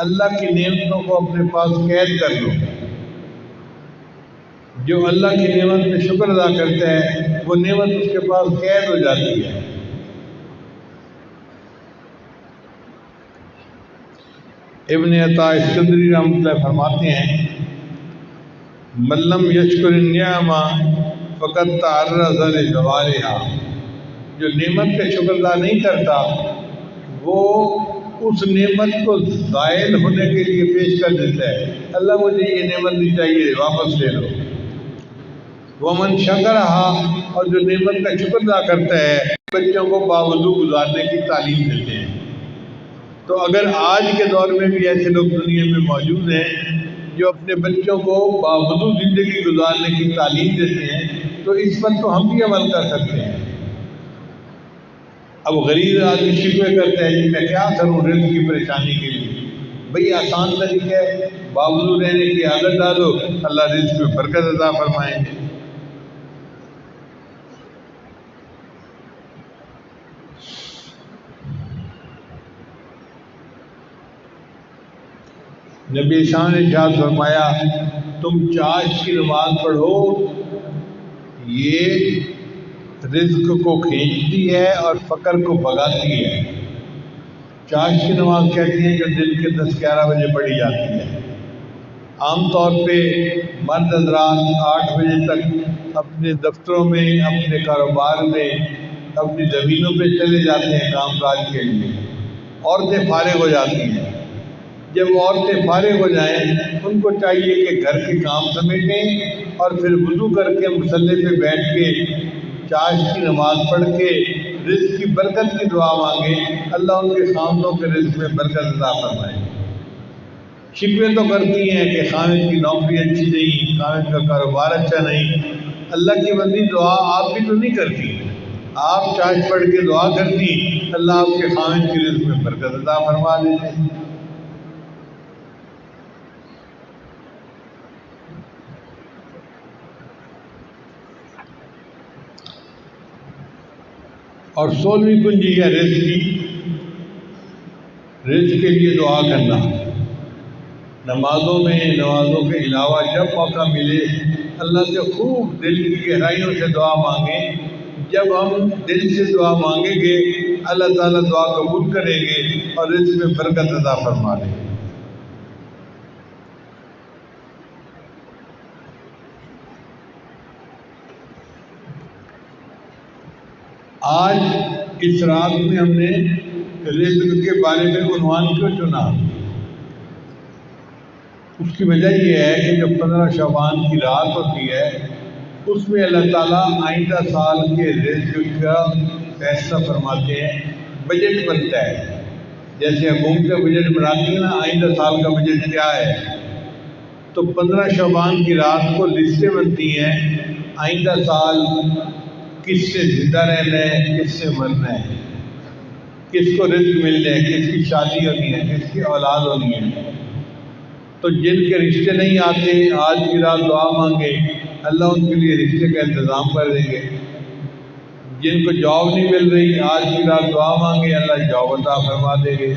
اللہ کی نعمتوں کو اپنے پاس قید کر لو۔ جو اللہ کی نعمت پہ شکر ادا کرتا ہے وہ نعمت اس کے پاس قید ہو جاتی ہے۔ ابن عطا اسکندری رحمۃ اللہ فرماتے ہیں من لم یشکر النعمہ فقد تعرض لزوالہا، جو نعمت کا شکر ادا نہیں کرتا وہ اس نعمت کو زائل ہونے کے لیے پیش کر دیتا ہے، اللہ مجھے یہ نعمت نہیں چاہیے، واپس لے لو۔ ومن شکرہا، اور جو نعمت کا شکر ادا کرتا ہے بچوں کو باوضو گزارنے کی تعلیم دیتے ہیں۔ تو اگر آج کے دور میں بھی ایسے لوگ دنیا میں موجود ہیں جو اپنے بچوں کو باوضو زندگی گزارنے کی تعلیم دیتے ہیں تو اس پر تو ہم بھی عمل کر سکتے ہیں۔ اب غریب آدمی شکوے کرتا ہے جی میں کیا کروں رزق کی پریشانی کے لیے، بھئی آسان طریقہ ہے، باوضو رہنے کی عادت ڈالو، اللہ رزق میں برکت عطا فرمائیں گے۔ نبی شان نے ارشاد فرمایا تم چاش کی نماز پڑھو، یہ رزق کو کھینچتی ہے اور فقر کو بھگاتی ہے۔ چاش کی نماز کہتی ہیں جو دن کے 10-11 بجے پڑھی جاتی ہے۔ عام طور پہ مرد حضرات 8 بجے تک اپنے دفتروں میں، اپنے کاروبار میں، اپنی زمینوں پہ چلے جاتے ہیں کام کاج کے لیے، عورتیں فارغ ہو جاتی ہیں۔ جب عورتیں فارغ ہو جائیں ان کو چاہیے کہ گھر کے کام سمیٹیں اور پھر وضو کر کے مصلی پہ بیٹھ کے چاش کی نماز پڑھ کے رزق کی برکت کی دعا مانگیں، اللہ ان کے خامدوں کے رزق میں برکت عطا فرمائے۔ شکوے تو کرتی ہیں کہ خامد کی نوکری اچھی نہیں، خامد کا کاروبار اچھا نہیں، اللہ کی بندی دعا آپ بھی تو نہیں کرتی، آپ چاش پڑھ کے دعا کرتی، اللہ آپ کے خامد کی رزق میں برکت عطا فرما دیتے۔ اور 16ویں کنجی ہے رزق کی، رزق کے لیے دعا کرنا۔ نمازوں کے علاوہ جب موقع ملے اللہ سے خوب دل کی گہرائیوں سے دعا مانگیں۔ جب ہم دل سے دعا مانگیں گے اللہ تعالیٰ دعا قبول کریں گے اور رزق میں برکت عطا فرما دیں گے۔ آج اس رات میں ہم نے رزق کے بارے میں عنوان کیوں چنا؟ اس کی وجہ یہ ہے کہ جب 15 شعبان کی رات ہوتی ہے اس میں اللہ تعالیٰ آئندہ سال کے رزق کا فیصلہ فرماتے ہیں، بجٹ بنتا ہے۔ جیسے حکومتیں بجٹ بناتی ہیں نا، آئندہ سال کا بجٹ کیا ہے، تو 15 شعبان کی رات کو لسٹیں بنتی ہیں آئندہ سال کس سے زندہ رہنا ہے، کس سے مرنا ہے، کس کو رزق ملنا ہے، کس کی شادی ہونی ہے، کس کی اولاد ہونی ہے۔ تو جن کے رشتے نہیں آتے آج کی رات دعا مانگے اللہ ان کے لیے رشتے کا انتظام کر دیں گے۔ جن کو جاب نہیں مل رہی آج کی رات دعا مانگے اللہ جاب عطا فرما دیں گے۔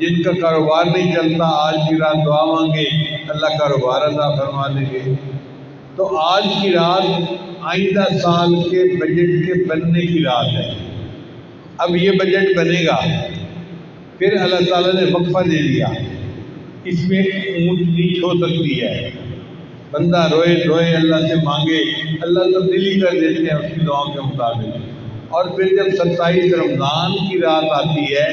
جن کا کاروبار نہیں چلتا آج کی رات دعا مانگے اللہ کاروبار عطا فرما دیں گے۔ تو آج کی رات آئندہ سال کے بجٹ کے بننے کی رات ہے۔ اب یہ بجٹ بنے گا، پھر اللہ تعالیٰ نے وقفہ دے دیا، اس میں اونچ نیچ ہو سکتی ہے، بندہ روئے دھوئے اللہ سے مانگے، اللہ تو دل ہی کر دیتے ہیں اس کی دعاؤں کے مطابق۔ اور پھر جب 27 رمضان کی رات آتی ہے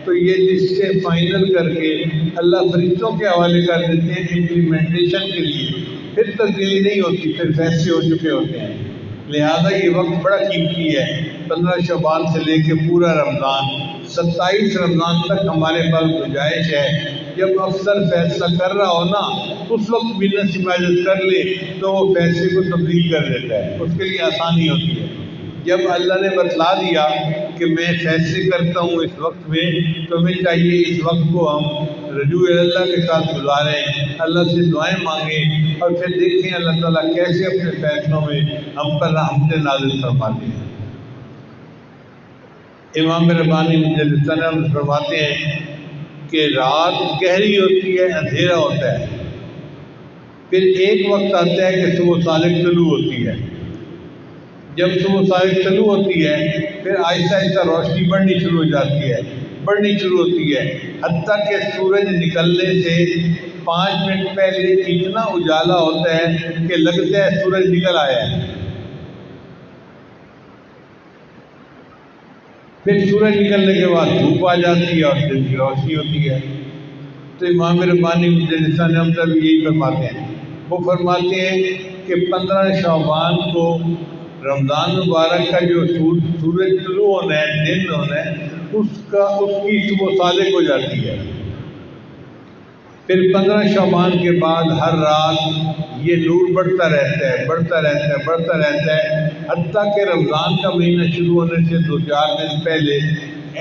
تو یہ لسٹیں فائنل کر کے اللہ فرشتوں کے حوالے کر دیتے ہیں امپلیمنٹیشن کے لیے، پھر تبدیلی نہیں ہوتی، پھر فیصلے ہو چکے ہوتے ہیں۔ لہذا یہ وقت بڑا قیمتی ہے، 15 شعبان سے لے کے پورا رمضان، 27 رمضان تک ہمارے پاس گنجائش ہے۔ جب افسر فیصلہ کر رہا ہو نا اس وقت بھی حمایت کر لے تو وہ فیصلے کو تبدیل کر دیتا ہے، اس کے لیے آسانی ہوتی ہے۔ جب اللہ نے بتلا دیا کہ میں فیصلے کرتا ہوں اس وقت میں، تو ہمیں چاہیے اس وقت کو ہم رجوع اللہ کے ساتھ گزاریں، اللہ سے دعائیں مانگیں اور پھر دیکھیں اللہ تعالیٰ کیسے اپنے فیصلوں میں ہم پر رحمت نازل فرماتے ہیں۔ امام ربانی مجلس فرماتے ہیں کہ رات گہری ہوتی ہے، اندھیرا ہوتا ہے، پھر ایک وقت آتا ہے کہ صبح صادق طلوع ہوتی ہے۔ جب صبح صادق طلوع ہوتی ہے پھر آہستہ آہستہ روشنی بڑھنی شروع ہو جاتی ہے، بڑھنی شروع ہوتی ہے، حتیٰ کہ سورج نکلنے سے 5 منٹ پہلے اتنا اجالا ہوتا ہے کہ لگتا ہے سورج نکل آیا ہے۔ پھر سورج نکلنے کے بعد دھوپ آ جاتی ہے اور دن کی روشنی ہوتی ہے۔ تو امام ربانی مجلس احمد بھی یہی فرماتے ہیں، وہ فرماتے ہیں کہ 15 شعبان کو رمضان مبارک کا جو سورج طلوع ہونا ہے، دن ہونا ہے، اس کی صبح صادق ہو جاتی ہے۔ پھر 15 شعبان کے بعد ہر رات یہ نور بڑھتا رہتا ہے، بڑھتا رہتا ہے، بڑھتا رہتا ہے، حتیٰ کہ رمضان کا مہینہ شروع ہونے سے 2-4 دن پہلے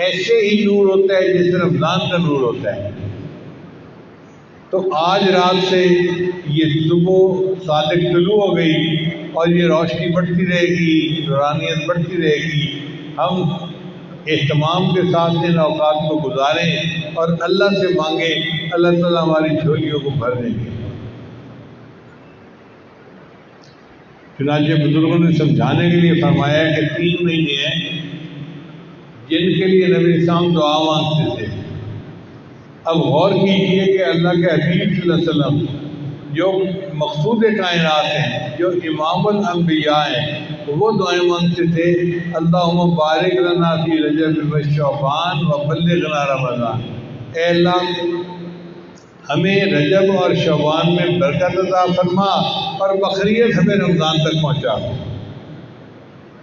ایسے ہی نور ہوتا ہے جیسے رمضان کا نور ہوتا ہے۔ تو آج رات سے یہ صبح صادق طلوع ہو گئی اور یہ روشنی بڑھتی رہے گی، نورانیت بڑھتی رہے گی۔ ہم اہتمام کے ساتھ ان اوقات کو گزاریں اور اللہ سے مانگیں، اللہ تعالیٰ ہماری جھولیوں کو بھر دیں گے۔ چنانچہ بزرگوں نے سمجھانے کے لیے فرمایا ہے کہ 3 مہینے ہیں جن کے لیے نبی اسلام دعا مانگتے تھے۔ اب غور کیجیے کہ اللہ کے حبیب صلی اللہ علیہ وسلم جو مقصود کائنات ہیں، جو امام الانبیاء ہیں، وہ دعائیں مانگتے تھے، اللہم بارک لنا فی رجب و شعبان و بلغنا رمضان۔ اے اللہ ہمیں رجب اور شعبان میں برکت عطا فرما اور بقریت ہمیں رمضان تک پہنچا۔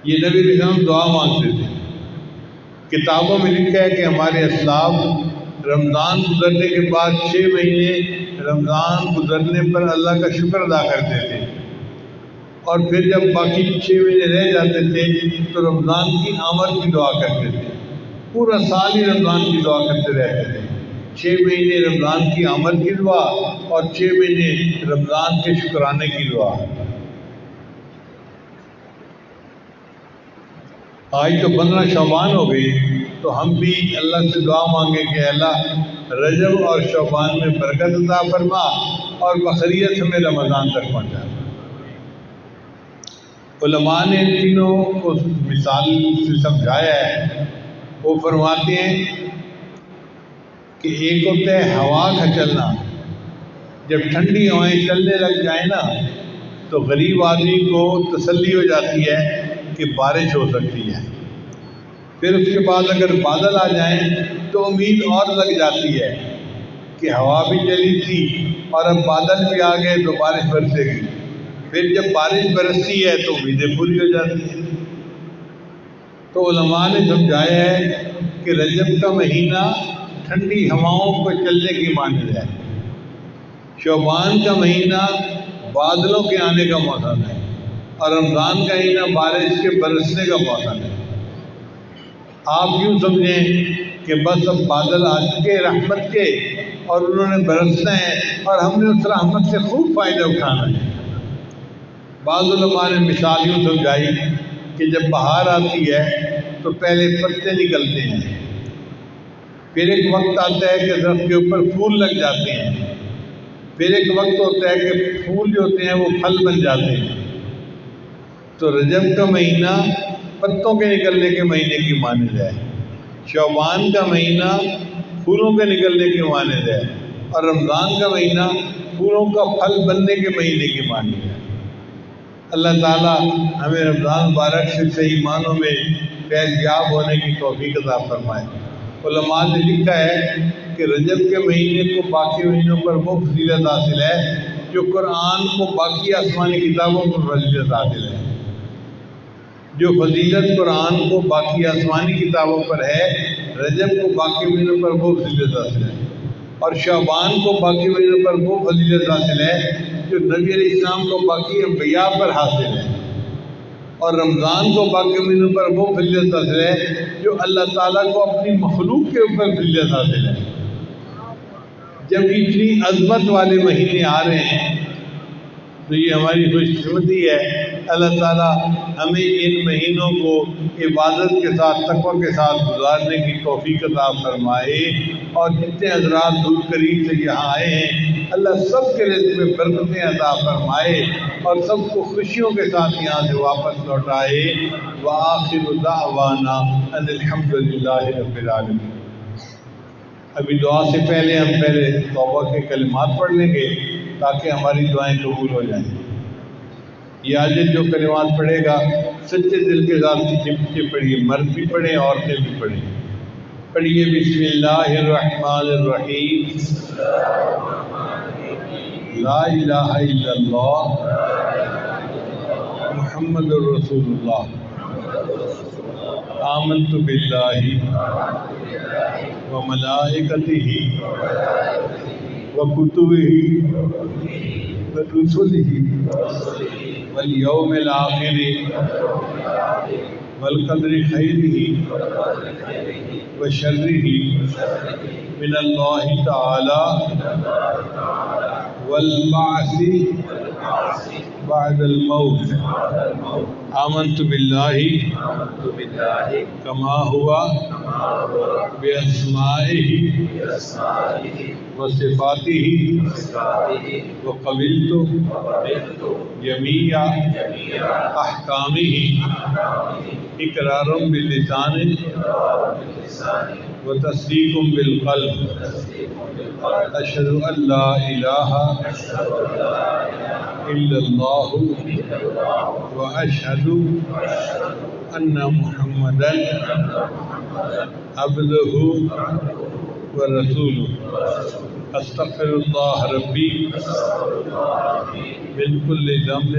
یہ نبی اسلام دعا مانگتے تھے۔ کتابوں میں لکھا ہے کہ ہمارے اسلاف رمضان گزرنے کے بعد 6 مہینے رمضان گزرنے پر اللہ کا شکر ادا کرتے تھے، اور پھر جب باقی 6 مہینے رہ جاتے تھے تو رمضان کی آمد کی دعا کرتے تھے۔ پورا سال ہی رمضان کی دعا کرتے رہتے تھے، 6 مہینے رمضان کی آمد کی دعا اور 6 مہینے رمضان کے شکرانے کی دعا۔ آج تو 15 شعبان ہو گئی، تو ہم بھی اللہ سے دعا مانگیں کہ اللہ رجب اور شعبان میں برکت عطا فرما اور بقریت ہمیں رمضان تک پہنچا۔ علماء نے ان تینوں کو مثال سے سمجھایا ہے۔ وہ فرماتے ہیں کہ ایک ہوتا ہے ہوا کا چلنا، جب ٹھنڈی ہوائیں چلنے لگ جائیں نا تو غریب آدمی کو تسلی ہو جاتی ہے کہ بارش ہو سکتی ہے۔ پھر اس کے بعد اگر بادل آ جائیں تو امید اور لگ جاتی ہے کہ ہوا بھی چلی تھی اور اب بادل بھی آ گئے تو بارش برسے گی۔ پھر جب بارش برستی ہے تو امیدیں پوری ہو جاتی ہیں۔ تو علماء نے سمجھایا ہے کہ رجب کا مہینہ ٹھنڈی ہواؤں کو چلنے کی مانند ہے، شعبان کا مہینہ بادلوں کے آنے کا موسم ہے، اور رمضان کا مہینہ بارش کے برسنے کا موسم ہے۔ آپ یوں سمجھیں کہ بس اب بادل آ چکے رحمت کے اور انہوں نے برسنا ہے اور ہم نے اس رحمت سے خوب فائدہ اٹھانا ہے۔ بعض علماء نے مثال یوں سمجھائی کہ جب بہار آتی ہے تو پہلے پتے نکلتے ہیں، پھر ایک وقت آتا ہے کہ درخت کے اوپر پھول لگ جاتے ہیں، پھر ایک وقت ہوتا ہے کہ پھول جو ہوتے ہیں وہ پھل بن جاتے ہیں۔ تو رجب کا مہینہ پتوں کے نکلنے کے مہینے کی مانند ہے، شعبان کا مہینہ پھولوں کے نکلنے کی مانند ہے، اور رمضان کا مہینہ پھولوں کا پھل بننے کے مہینے کی مانند ہے۔ اللہ تعالیٰ ہمیں رمضان مبارک سے صحیح معنوں میں فیض یاب ہونے کی توفیق عطا فرمائے۔ علماء نے لکھا ہے کہ رجب کے مہینے کو باقی مہینوں پر وہ فضیلت حاصل ہے جو قرآن کو باقی آسمانی کتابوں پر فضیلت حاصل ہے۔ جو فضیلت قرآن کو باقی آسمانی کتابوں پر ہے، رجب کو باقی مہینوں پر وہ فضیلت حاصل ہے، اور شعبان کو باقی مہینوں پر وہ فضیلت حاصل ہے جو نبی علیہ السلام کو باقی انبیاء پر حاصل ہے، اور رمضان کو باقی مہینوں پر وہ فضیلت حاصل ہے جو اللہ تعالیٰ کو اپنی مخلوق کے اوپر فضیلت حاصل ہے۔ جب اتنی عظمت والے مہینے آ رہے ہیں تو یہ ہماری خوش قسمتی ہے۔ اللہ تعالیٰ ہمیں ان مہینوں کو عبادت کے ساتھ تقوی کے ساتھ گزارنے کی توفیق عطا فرمائے، اور جتنے حضرات دور قریب سے یہاں آئے ہیں اللہ سب کے رزق میں برکتیں عطا فرمائے اور سب کو خوشیوں کے ساتھ یہاں سے واپس لوٹائے۔ وآخر دعوانا ان الحمد للہ رب العالمین۔ ابھی دعا سے پہلے ہم پہلے توبہ کے کلمات پڑھ لیں گے تاکہ ہماری دعائیں قبول ہو جائیں۔ یہ عاجز جو کلمات پڑھے گا سچے دل کے ساتھ پیچھے پیچھے پڑھیے، مرد بھی پڑھیں عورتیں بھی پڑھیں۔ پڑھیے بسم اللہ الرحمن الرحیم، لا الہ الا اللہ محمد الرسول اللہ، آمنت باللہ وملائکتہ وکتبہ ورسلہ والیوم الآخر والقدر خیرہ وشرہ من اللہ تعالی والبعث بعد الموت۔ آمنت باللہ کما ہوا بأسمائہ وصفاتہ وقبلت جمیع احکامہ اقرار باللسان وتصدیق بالقلب۔ اشہد ان لا الہ الا اللہ واشہد ان محمدا عبدہ ورسولہ۔ استغفر اللہ ربی من کل ذنب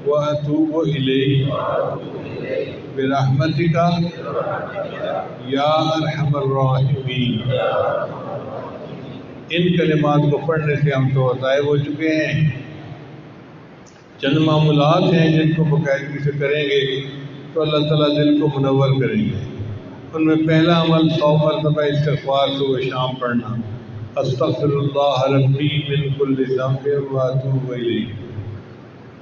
واتوب الیہ برحمتک یا ارحم الراحمین۔ ان کلمات کو پڑھنے سے ہم تو طائب ہو چکے ہیں۔ چند معمولات ہیں جن کو باقاعدگی سے کریں گے تو اللہ تعالیٰ دل کو منور کریں گے۔ ان میں پہلا عمل 100 مرتبہ استغفار صبح شام پڑھنا، استغفر اللہ ربی من کل ذنب واتوب الیہ۔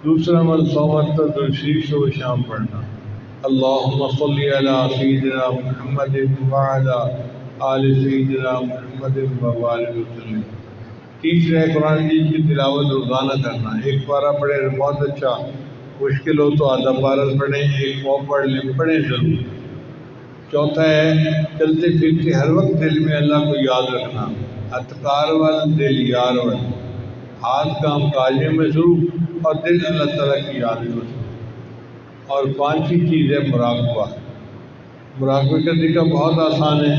دوسرا عمل 100 مرتبہ درود شریف صبح شام پڑھنا، اللہم صلی علی سیدنا محمد وعلی آل سیدنا محمد وبارک وسلم۔ تیسرا ہے قرآن مجید کی تلاوت روزانہ کرنا، ایک پارہ پڑھیں تو بہت اچھا، مشکل ہو تو آدھا پارہ پڑھیں، ایک پاؤ پڑھ لیں، پڑھیں ضرور۔ چوتھا ہے چلتے پھرتے ہر وقت دل میں اللہ کو یاد رکھنا، اذکار وال دل یار وال، ہاتھ کام کاجوں میں ضرور اور دل اللہ تعالیٰ کی یاد میں ضرور۔ اور پانچویں چیز ہے مراقبہ۔ مراقبے کا طریقہ بہت آسان ہے،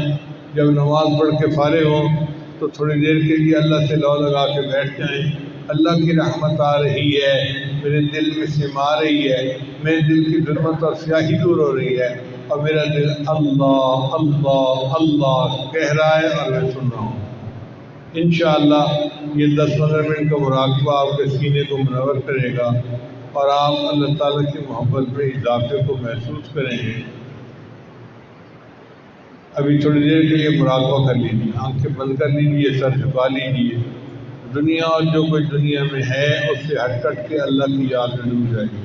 جب نماز پڑھ کے فارغ ہوں تو تھوڑی دیر کے لیے اللہ سے لو لگا کے بیٹھ جائیں، اللہ کی رحمت آ رہی ہے، میرے دل میں سما رہی ہے، میرے دل کی ظلمت اور سیاہی دور ہو رہی ہے اور میرا دل اللہ اللہ اللہ کہہ رہا ہے اور میں سن رہا ہوں۔ انشاءاللہ یہ 10-15 منٹ کا مراقبہ آپ کے سینے کو منور کرے گا اور آپ اللہ تعالیٰ کی محبت میں اضافے کو محسوس کریں گے۔ ابھی تھوڑی دیر کے لیے مراقبہ کر لیجیے، آنکھیں بند کر لیجیے، سر جھکا لیجیے، دنیا اور جو کچھ دنیا میں ہے اس سے ہٹ کر کے اللہ کی یاد میں ڈوب جائیے۔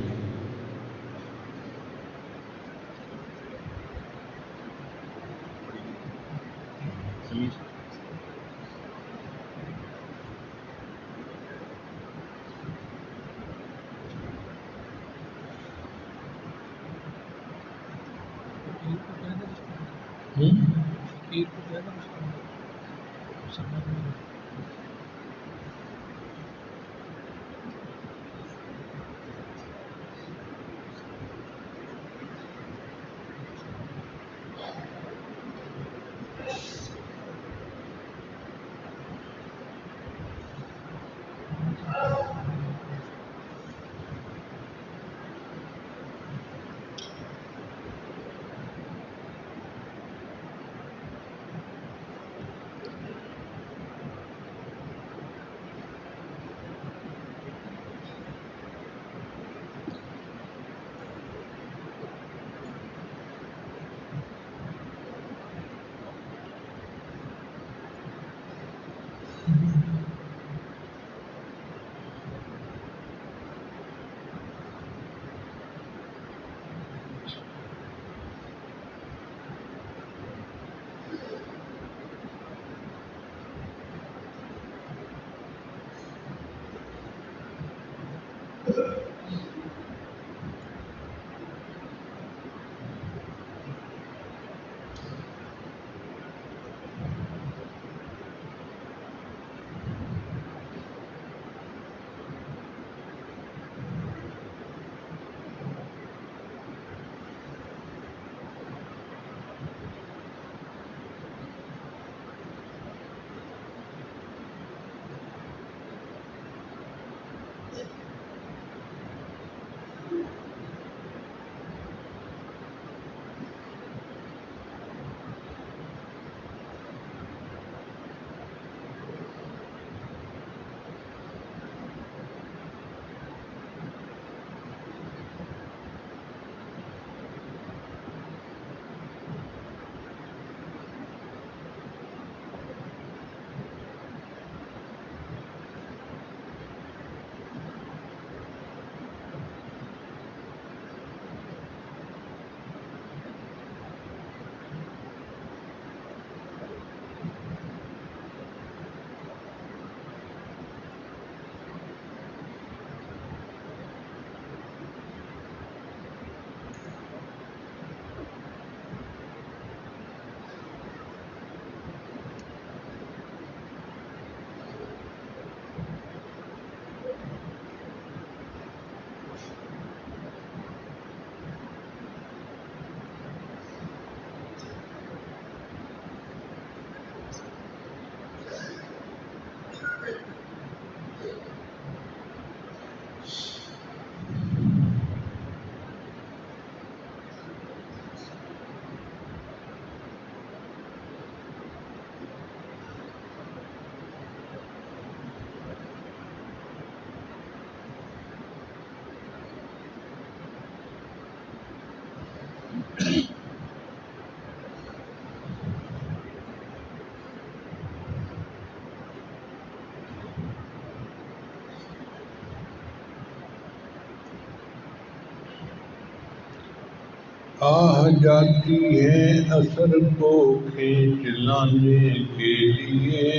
آہ جاتی ہے اثر کو کھینچ لانے کے لیے،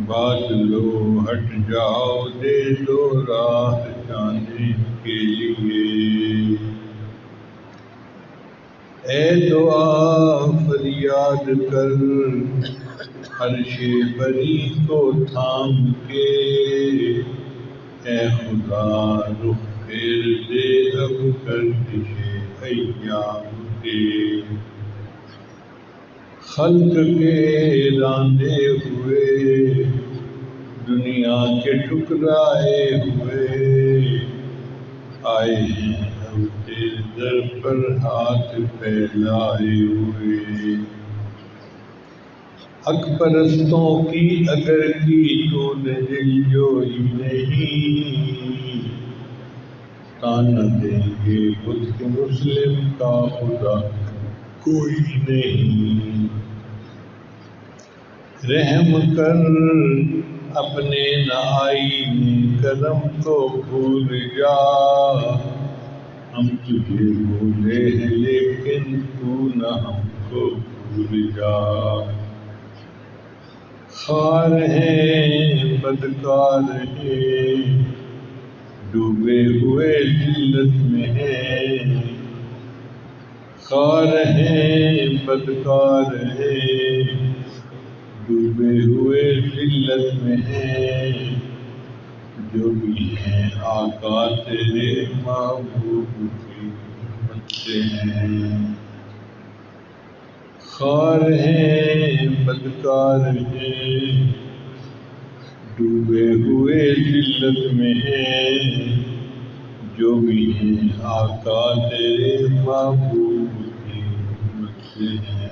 بادلو ہٹ جاؤ دے دو راہ جانے کے لیے، اے دعا فریاد کر عرش بری کو تھام کے، اے خدا رخ پھیر دے اب گردش ایام کے، خلق کے راندے ہوئے دنیا کے ٹکرائے ہوئے، آئے ہیں اب تیرے در پر ہاتھ پھیلائے ہوئے، حق پرستوں کی اگر کی تو نے دل جوئی نہیں، تانا دیں گے بت کے مسلم کا خدا کوئی نہیں، رحم کر اپنے نہ آئینے کرم کو بھول جا، ہم تجھے بھولے ہیں لیکن تو نہ ہم کو بھول جا، خوار ہیں بدکار ہیں ڈوبے ہوئے ذلت میں ہیں، خوار ہیں بدکار ہیں ڈوبے ہوئے ذلت میں ہیں، جو بھی ہیں آقا تیرے محبوب کی امت سے ہیں، خوار ہیں بدکار ہیں ڈوبے ہوئے ذلت میں ہیں، جو بھی ہیں آقا تیرے محبوب کی امت سے ہیں۔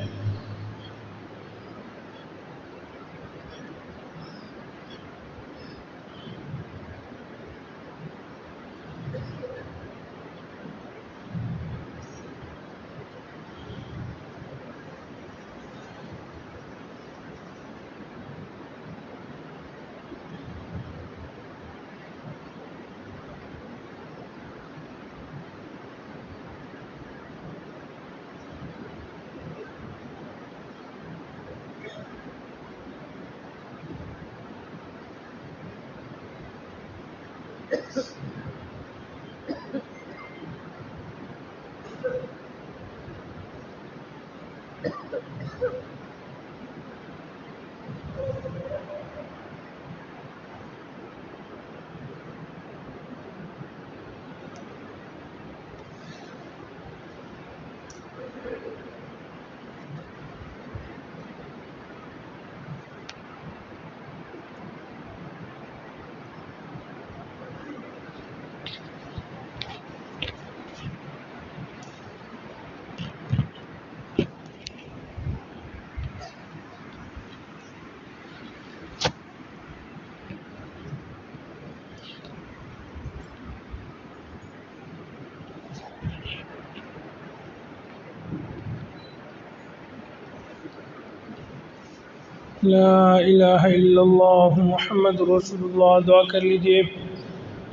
لا الہ الا اللہ محمد رسول اللہ۔ دعا کر لیجئے۔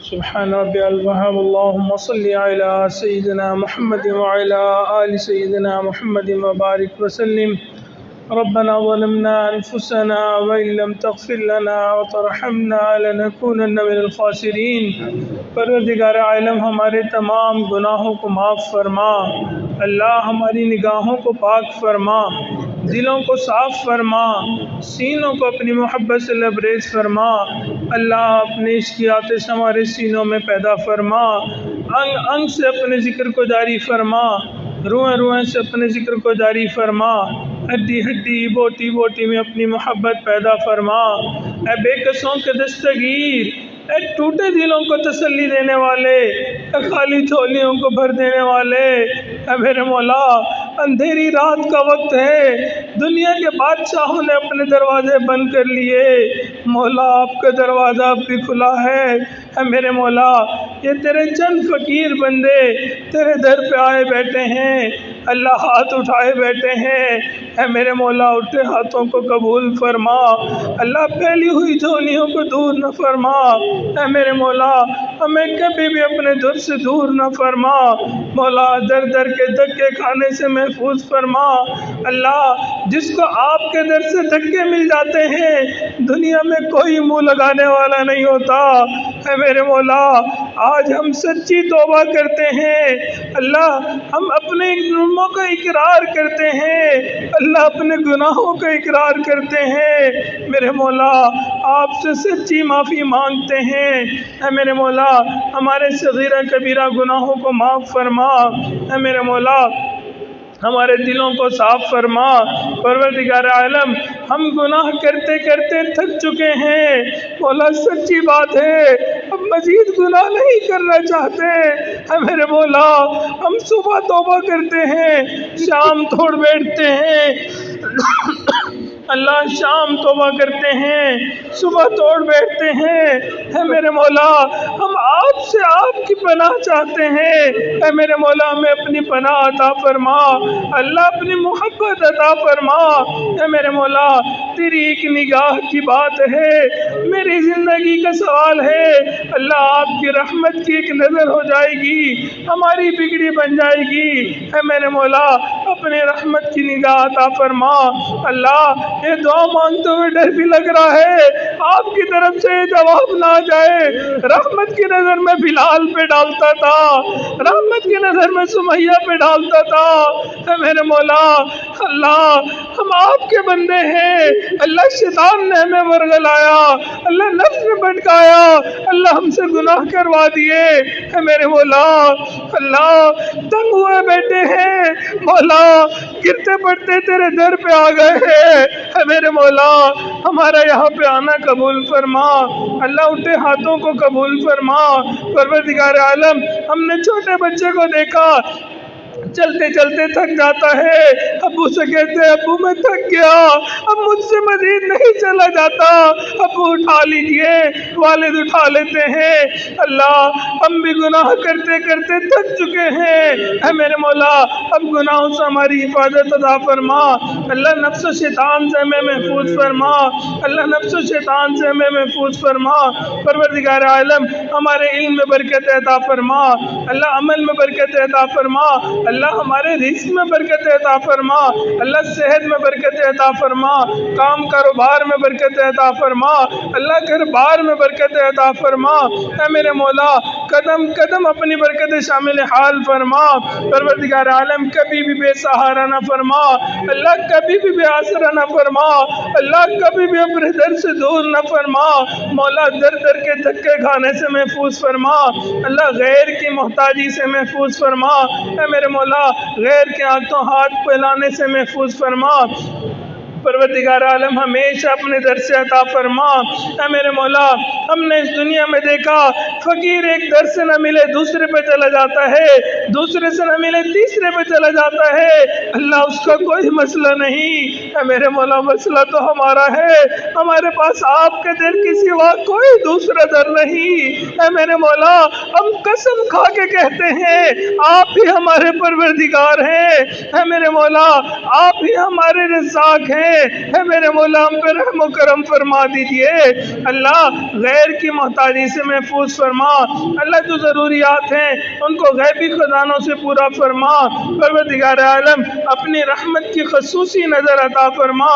سبحان ربی الوہاب اللہم صلی علی سیدنا محمد وعلی آل سیدنا محمد وبارک وسلم۔ ربنا ظلمنا انفسنا وان لم تغفر لنا وترحمنا لنکونن من الخاسرین۔ پروردگار عالم ہمارے تمام گناہوں کو معاف فرما، اللہ ہماری نگاہوں کو پاک فرما، دلوں کو صاف فرما، سینوں کو اپنی محبت سے لبریز فرما، اللہ اپنے عشقیات ہمارے سینوں میں پیدا فرما، انگ انگ سے اپنے ذکر کو جاری فرما، روئیں روئیں سے اپنے ذکر کو جاری فرما، ہڈی ہڈی بوٹی بوٹی میں اپنی محبت پیدا فرما، اے بے کسوں کے دستگیر، اے ٹوٹے دلوں کو تسلی دینے والے، اے خالی جھولیوں کو بھر دینے والے، اے میرے مولا اندھیری رات کا وقت ہے، دنیا کے بادشاہوں نے اپنے دروازے بند کر لیے، مولا آپ کا دروازہ اب بھی کھلا ہے، اے میرے مولا یہ تیرے چند فقیر بندے تیرے در پہ آئے بیٹھے ہیں، اللہ ہاتھ اٹھائے بیٹھے ہیں، اے میرے مولا اٹھے ہاتھوں کو قبول فرما، اللہ پھیلی ہوئی جھولیوں کو دور نہ فرما، اے میرے مولا ہمیں کبھی بھی اپنے در سے دور نہ فرما، مولا در در کے دھکے کھانے سے محفوظ فرما، اللہ جس کو آپ کے در سے دھکے مل جاتے ہیں دنیا میں کوئی منہ لگانے والا نہیں ہوتا، اے میرے مولا آج ہم سچی توبہ کرتے ہیں، اللہ ہم اپنے جرموں کا اقرار کرتے ہیں، اللہ اپنے گناہوں کا اقرار کرتے ہیں، میرے مولا آپ سے سچی معافی مانگتے ہیں، اے میرے مولا ہمارے صغیرہ کبیرہ گناہوں کو معاف فرما، اے میرے مولا ہمارے دلوں کو صاف فرما، پروردگار عالم ہم گناہ کرتے کرتے تھک چکے ہیں، مولا سچی بات ہے اب مزید گناہ نہیں کرنا چاہتے، اے میرے مولا ہم صبح توبہ کرتے ہیں شام توڑ بیٹھتے ہیں اللہ شام توبہ کرتے ہیں صبح توڑ بیٹھتے ہیں، اے میرے مولا ہم آپ سے آپ کی پناہ چاہتے ہیں، اے میرے مولا ہمیں اپنی پناہ عطا فرما، اللہ اپنی محبت عطا فرما، اے میرے مولا تیری ایک نگاہ کی بات ہے، میری زندگی کا سوال ہے، اللہ آپ کی رحمت کی ایک نظر ہو جائے گی ہماری بگڑی بن جائے گی، اے میرے مولا اپنے رحمت کی نگاہ عطا فرما، اللہ یہ دعا مانگتے ہوئے ڈر بھی لگ رہا ہے آپ کی طرف سے جواب نہ آ جائے، رحمت کی نظر میں بلال پہ ڈالتا تھا، رحمت کی نظر میں سمیہ پہ ڈالتا تھا، اے میرے مولا اللہ ہم آپ کے بندے ہیں، اللہ شیطان نے ہمیں ورگلایا، اللہ نفس نے بھٹکایا، اللہ ہم سے گناہ کروا دیے، اے میرے مولا اللہ تنگ ہوئے بیٹھے ہیں، مولا گرتے پڑتے تیرے در پہ آ گئے ہیں، اے میرے مولا ہمارا یہاں پہ آنا قبول فرما، اللہ اٹھے ہاتھوں کو قبول فرما، پروردگار عالم ہم نے چھوٹے بچے کو دیکھا چلتے چلتے تھک جاتا ہے، ابو سے کہتے ہیں ابو میں تھک گیا اب مجھ سے مزید نہیں چلا جاتا، ابو اٹھا لیجئے، والد اٹھا لیتے ہیں، اللہ ہم بھی گناہ کرتے کرتے تھک چکے ہیں، اے میرے مولا اب گناہوں سے ہماری حفاظت عطا فرما، اللہ نفس و شیطان سے ہمیں محفوظ فرما، اللہ نفس و شیطان سے ہمیں محفوظ فرما، پروردگار عالم ہمارے علم میں برکت عطا فرما، اللہ عمل میں برکت عطا فرما، اللہ ہمارے رزق میں برکت عطا فرما، اللہ صحت میں برکت عطا فرما، کام کاروبار میں برکت عطا فرما، اللہ گھر بار میں برکت عطا فرما، اے میرے مولا قدم قدم اپنی برکت شامل حال فرما، پروردگار عالم کبھی بھی بے سہارا نہ فرما، اللہ کبھی بھی بے آسرا نہ فرما، اللہ کبھی بھی اپنے در سے دور نہ فرما، مولا در در کے دھکے کھانے سے محفوظ فرما، اللہ غیر کی محتاجی سے محفوظ فرما، اے میرے مولا غیر کے ہاتھوں ہاتھ پھیلانے سے محفوظ فرما، پروردگار عالم ہمیشہ اپنے در سے عطا فرما، اے میرے مولا ہم نے اس دنیا میں دیکھا فقیر ایک در سے نہ ملے دوسرے پہ چلا جاتا ہے، دوسرے سے نہ ملے تیسرے پہ چلا جاتا ہے، اللہ اس کا کوئی مسئلہ نہیں، اے میرے مولا مسئلہ تو ہمارا ہے، ہمارے پاس آپ کے در کی سوا کوئی دوسرا در نہیں، اے میرے مولا ہم قسم کھا کے کہتے ہیں آپ ہی ہمارے پروردگار ہیں، اے میرے مولا آپ ہی ہمارے رزاق ہیں، اے میرے مولا ہم پہ رحم و کرم فرما دیجئے، اللہ غیر کی محتاجی سے محفوظ فرما، اللہ جو ضروریات ہیں ان کو غیبی خزانوں سے پورا فرما، پروردگار عالم اپنی رحمت کی خصوصی نظر عطا فرما،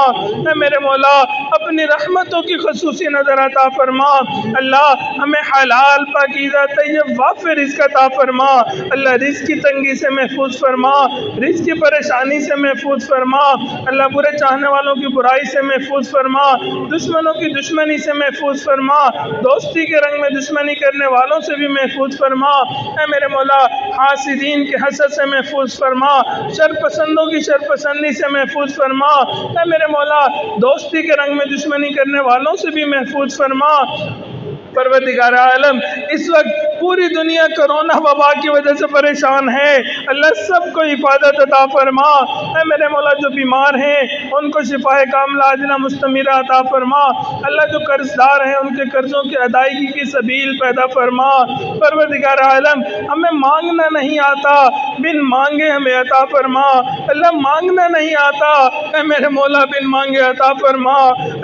اے میرے مولا اپنی رحمتوں کی خصوصی نظر عطا فرما، اللہ ہمیں حلال پاکیزہ طیب وافر رزق عطا فرما، اللہ رزق کی تنگی سے محفوظ فرما، رزق کی پریشانی سے محفوظ فرما، اللہ برے چاہنے والوں کی برائی سے محفوظ فرما، دشمنوں کی دشمنی سے محفوظ فرما، دوستی کے رنگ میں دشمنی کرنے والوں سے بھی محفوظ فرما، اے میرے مولا حاسدین کے حسد سے محفوظ فرما، شر پسندوں کی شر پسندی سے محفوظ فرما، اے میرے مولا دوستی کے رنگ میں دشمنی کرنے والوں سے بھی محفوظ فرما، پروردگار عالم اس وقت پوری دنیا کرونا وبا کی وجہ سے پریشان ہے، اللہ سب کو حفاظت عطا فرما۔ اے میرے مولا جو بیمار ہیں ان کو شفائے کاملہ عاجلہ مستمرہ عطا فرما۔ اللہ جو قرض دار ہیں ان کے قرضوں کی ادائیگی کی سبیل پیدا فرما۔ پروردگار عالم ہمیں مانگنا نہیں آتا، بن مانگے ہمیں عطا فرما۔ اللہ مانگنا نہیں آتا، اے میرے مولا بن مانگے عطا فرما۔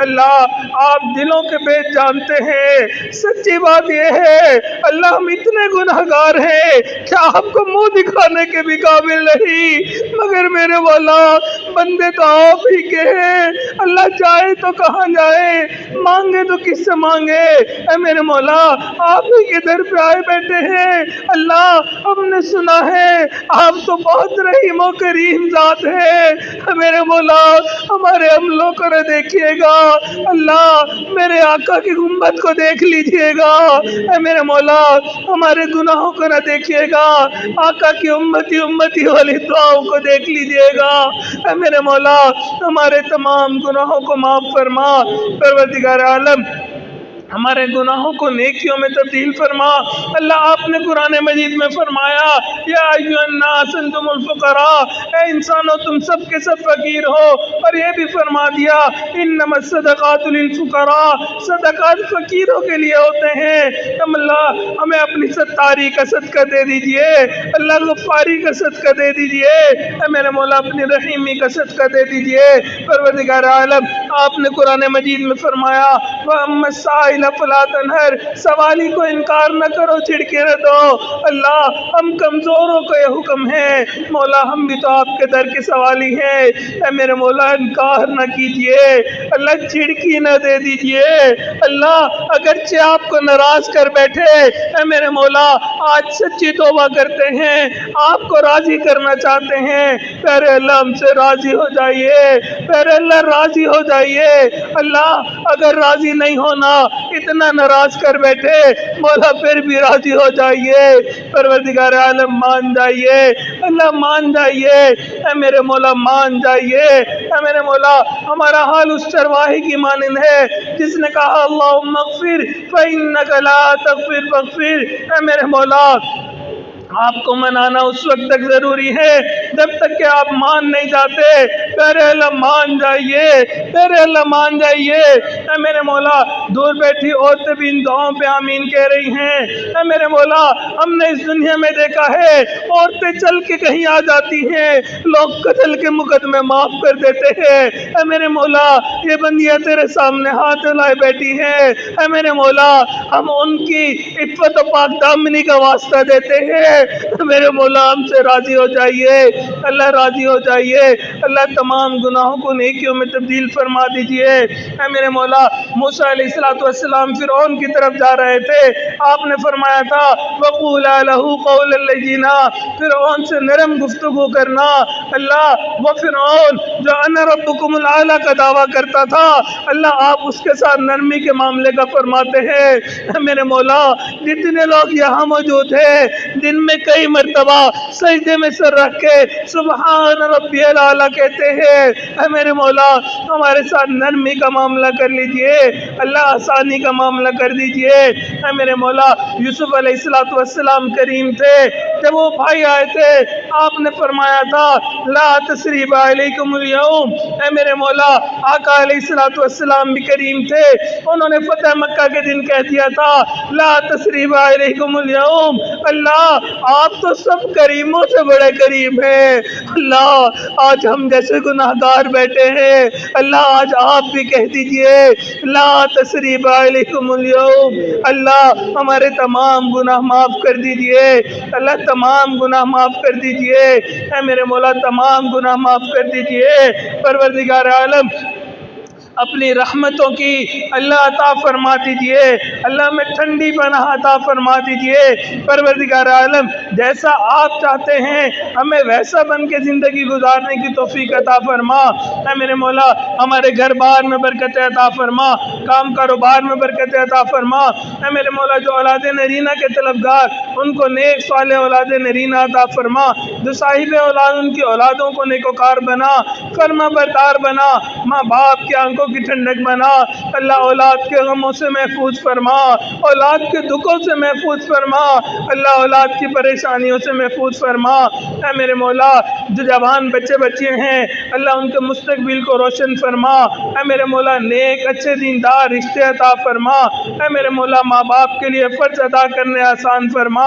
اللہ آپ دلوں کے بیچ جانتے ہیں، سچی بات یہ ہے اللہ ہم اتنے گناہگار ہیں کہ آپ کو منہ دکھانے کے بھی قابل نہیں، مگر میرے مولا بندے تو آپ ہی کے ہیں۔ اللہ جائے تو کہاں جائے، مانگے تو کس سے مانگے؟ اے میرے مولا آپ ہی کے در پہ آئے بیٹھے ہیں۔ اللہ ہم نے سنا ہے آپ تو بہت رحیم و کریم ذات ہے، اے میرے مولا ہمارے عملوں کو نہ دیکھیے گا، اللہ میرے آقا کی گنبد کو دیکھ لیجئے گا، اے میرے مولا ہمارے گناہوں کو نہ دیکھیے گا، آقا کی امتی امتی والی دعاؤں کو دیکھ لیجئے گا، اے میرے مولا ہمارے تمام گناہوں کو معاف فرما۔ پروردگار عالم ہمارے گناہوں کو نیکیوں میں تبدیل فرما۔ اللہ آپ نے قرآن مجید میں فرمایا یا ایھا الناس انتم الفقراء، اے انسانوں تم سب کے سب فقیر ہو، اور یہ بھی فرما دیا انما الصدقات للفقراء، صدقات فقیروں کے لیے ہوتے ہیں۔ اللہ ہمیں اپنی ستاری کا صدقہ دے دیجئے، اللہ غفاری کا صدقہ دے دیجئے، اے میرے مولا اپنی رحیمی کا صدقہ دے دیجئے۔ پروردگار عالم آپ نے قرآن مجید میں فرمایا وَأَمَّا السَّائِلَ فَلَا تَنْهَرْ، سوالی کو انکار نہ کرو، چھڑکے نہ دو۔ اللہ ہم کمزوروں کو یہ حکم ہے، مولا ہم بھی تو آپ کے در کے سوالی ہیں، اے میرے مولا انکار نہ کیجئے، اللہ چھڑکی نہ دے دیجئے۔ اللہ اگرچہ آپ کو ناراض کر بیٹھے، اے میرے مولا آج سچی توبہ کرتے ہیں، آپ کو راضی کرنا چاہتے ہیں، پیارے اللہ ہم سے راضی ہو جائیے، پیارے اللہ راضی ہو جائیے۔ اللہ اگر راضی نہیں ہونا اتنا ناراض کر بیٹھے، مولا پھر بھی راضی ہو جائیے۔ پروردگار عالم مان جائیے، اللہ مان جائیے، اے میرے مولا مان جائیے، اے میرے مولا ہمارا حال اس چرواہی کی مانند ہے جس نے کہا اللہم اغفر فإنک لا تغفر فاغفر۔ اے میرے مولا آپ کو منانا اس وقت تک ضروری ہے جب تک کہ آپ مان نہیں جاتے، پیارے اللہ مان جائیے، پیارے اللہ مان جائیے۔ اے میرے مولا دور بیٹھی عورتیں بھی ان دعاؤں پہ آمین کہہ رہی ہیں، اے میرے مولا ہم نے اس دنیا میں دیکھا ہے عورتیں چل کے کہیں آ جاتی ہیں، لوگ قتل کے مقدمے معاف کر دیتے ہیں، اے میرے مولا یہ بندیاں تیرے سامنے ہاتھ لائے بیٹھی ہیں، اے میرے مولا ہم ان کی عفت و پاک دامنی کا واسطہ دیتے ہیں، میرے مولا ہم سے راضی ہو جائیے، اللہ راضی ہو جائیے، اللہ تمام گناہوں کو نیکیوں میں تبدیل فرما دیجئے۔ اے میرے مولا موسیٰ علیہ السلام فرعون کی طرف جا رہے تھے، آپ نے فرمایا تھا وَقُولَا لَهُ قَوْلًا لَّيِّنًا، فرعون سے نرم گفتگو کرنا۔ اللہ وہ فرعون جو انا ربکم الاعلیٰ کا دعویٰ کرتا تھا، اللہ آپ اس کے ساتھ نرمی کے معاملے کا فرماتے ہیں۔ اے میرے مولا جتنے لوگ یہاں موجود ہیں دن میں کئی مرتبہ سجدے میں سر رکھ کے سبحان ربی الاعلیٰ کہتے ہیں، اے میرے مولا ہمارے ساتھ نرمی کا معاملہ کر لیجئے، اللہ آسانی کا معاملہ کر دیجئے۔ اے میرے مولا یوسف علیہ السلام کریم تھے، جب وہ بھائی آئے تھے آپ نے فرمایا تھا لا تثریب علیکم اليوم، اے میرے مولا آقا علیہ السلام بھی کریم تھے، انہوں نے فتح مکہ کے دن کہہ دیا تھا لا تثریب علیکم اليوم، اللہ آپ تو سب کریموں سے بڑے کریم ہیں، اللہ آج ہم جیسے گناہگار بیٹھے ہیں، اللہ آج آپ بھی کہہ دیجئے لا تثریب علیکم اليوم، اللہ ہمارے تمام گناہ معاف کر دیجئے، اللہ تمام گناہ معاف کر دیجئے، اے میرے مولا تمام گناہ معاف کر دیجئے۔ پروردگار عالم اپنی رحمتوں کی اللہ عطا فرما دیجئے، اللہ میں ٹھنڈی پناہ عطا فرما دیجئے۔ پروردگار عالم جیسا آپ چاہتے ہیں ہمیں ویسا بن کے زندگی گزارنے کی توفیق عطا فرما۔ اے میرے مولا ہمارے گھر بار میں برکت عطا فرما، کام کاروبار میں برکت عطا فرما۔ اے میرے مولا جو اولاد نرینہ کے طلبگار ان کو نیک صالح اولاد نرینہ عطا فرما، جو صاحب اولاد ان کی اولادوں کو نیکوکار بنا، فرما بردار بنا، ماں باپ کی آنکھوں کی ٹھنڈک بنا۔ اللہ اولاد کے غموں سے محفوظ فرما، اولاد کے دکھوں سے محفوظ فرما، اللہ اولاد کی پریشانیوں سے محفوظ فرما۔ اے میرے مولا جو جوان بچے بچے ہیں اللہ ان کے مستقبل کو روشن فرما۔ اے میرے مولا نیک اچھے دیندار رشتے عطا فرما۔ اے میرے مولا ماں باپ کے لیے فرض ادا کرنے آسان فرما۔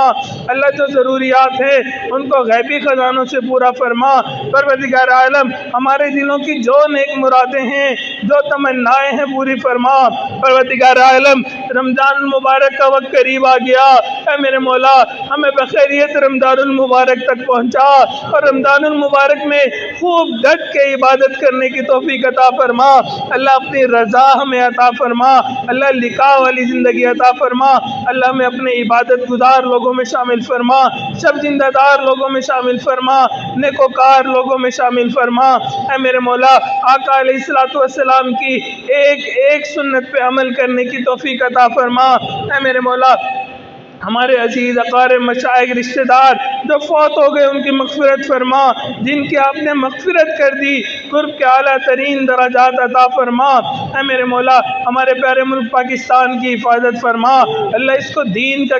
اللہ جو ضروریات ہے ان کو غیبی خزانوں سے پورا فرما۔ پروردگار عالم ہمارے دلوں کی جو نیک مرادیں ہیں، جو تمنائیں ہیں پوری فرما۔ پروردگار عالم رمضان المبارک کا وقت قریب آ گیا، اے میرے مولا ہمیں بخیریت رمضان المبارک تک پہنچا اور رمضان المبارک میں خوب ڈٹ کے عبادت کرنے کی توفیق عطا فرما۔ اللہ اپنی رضا ہمیں عطا فرما، اللہ لقاء والی زندگی عطا فرما، اللہ ہمیں اپنے عبادت گزار لوگوں میں شامل فرما، شب زندہ دار لوگوں میں شامل فرما، نیکوکار لوگوں میں شامل فرما۔ اے میرے مولا آقا علیہ الصلوۃ والسلام کی ایک ایک سنت پہ عمل کرنے کی توفیق عطا فرما۔ اے میرے مولا ہمارے عزیز اقارب مشائخ رشتہ دار جو فوت ہو گئے ان کی مغفرت فرما، جن کی آپ نے مغفرت کر دی قرب کے اعلیٰ ترین درجات عطا فرما۔ اے میرے مولا ہمارے پیارے ملک پاکستان کی حفاظت فرما، اللہ اس کو دین کا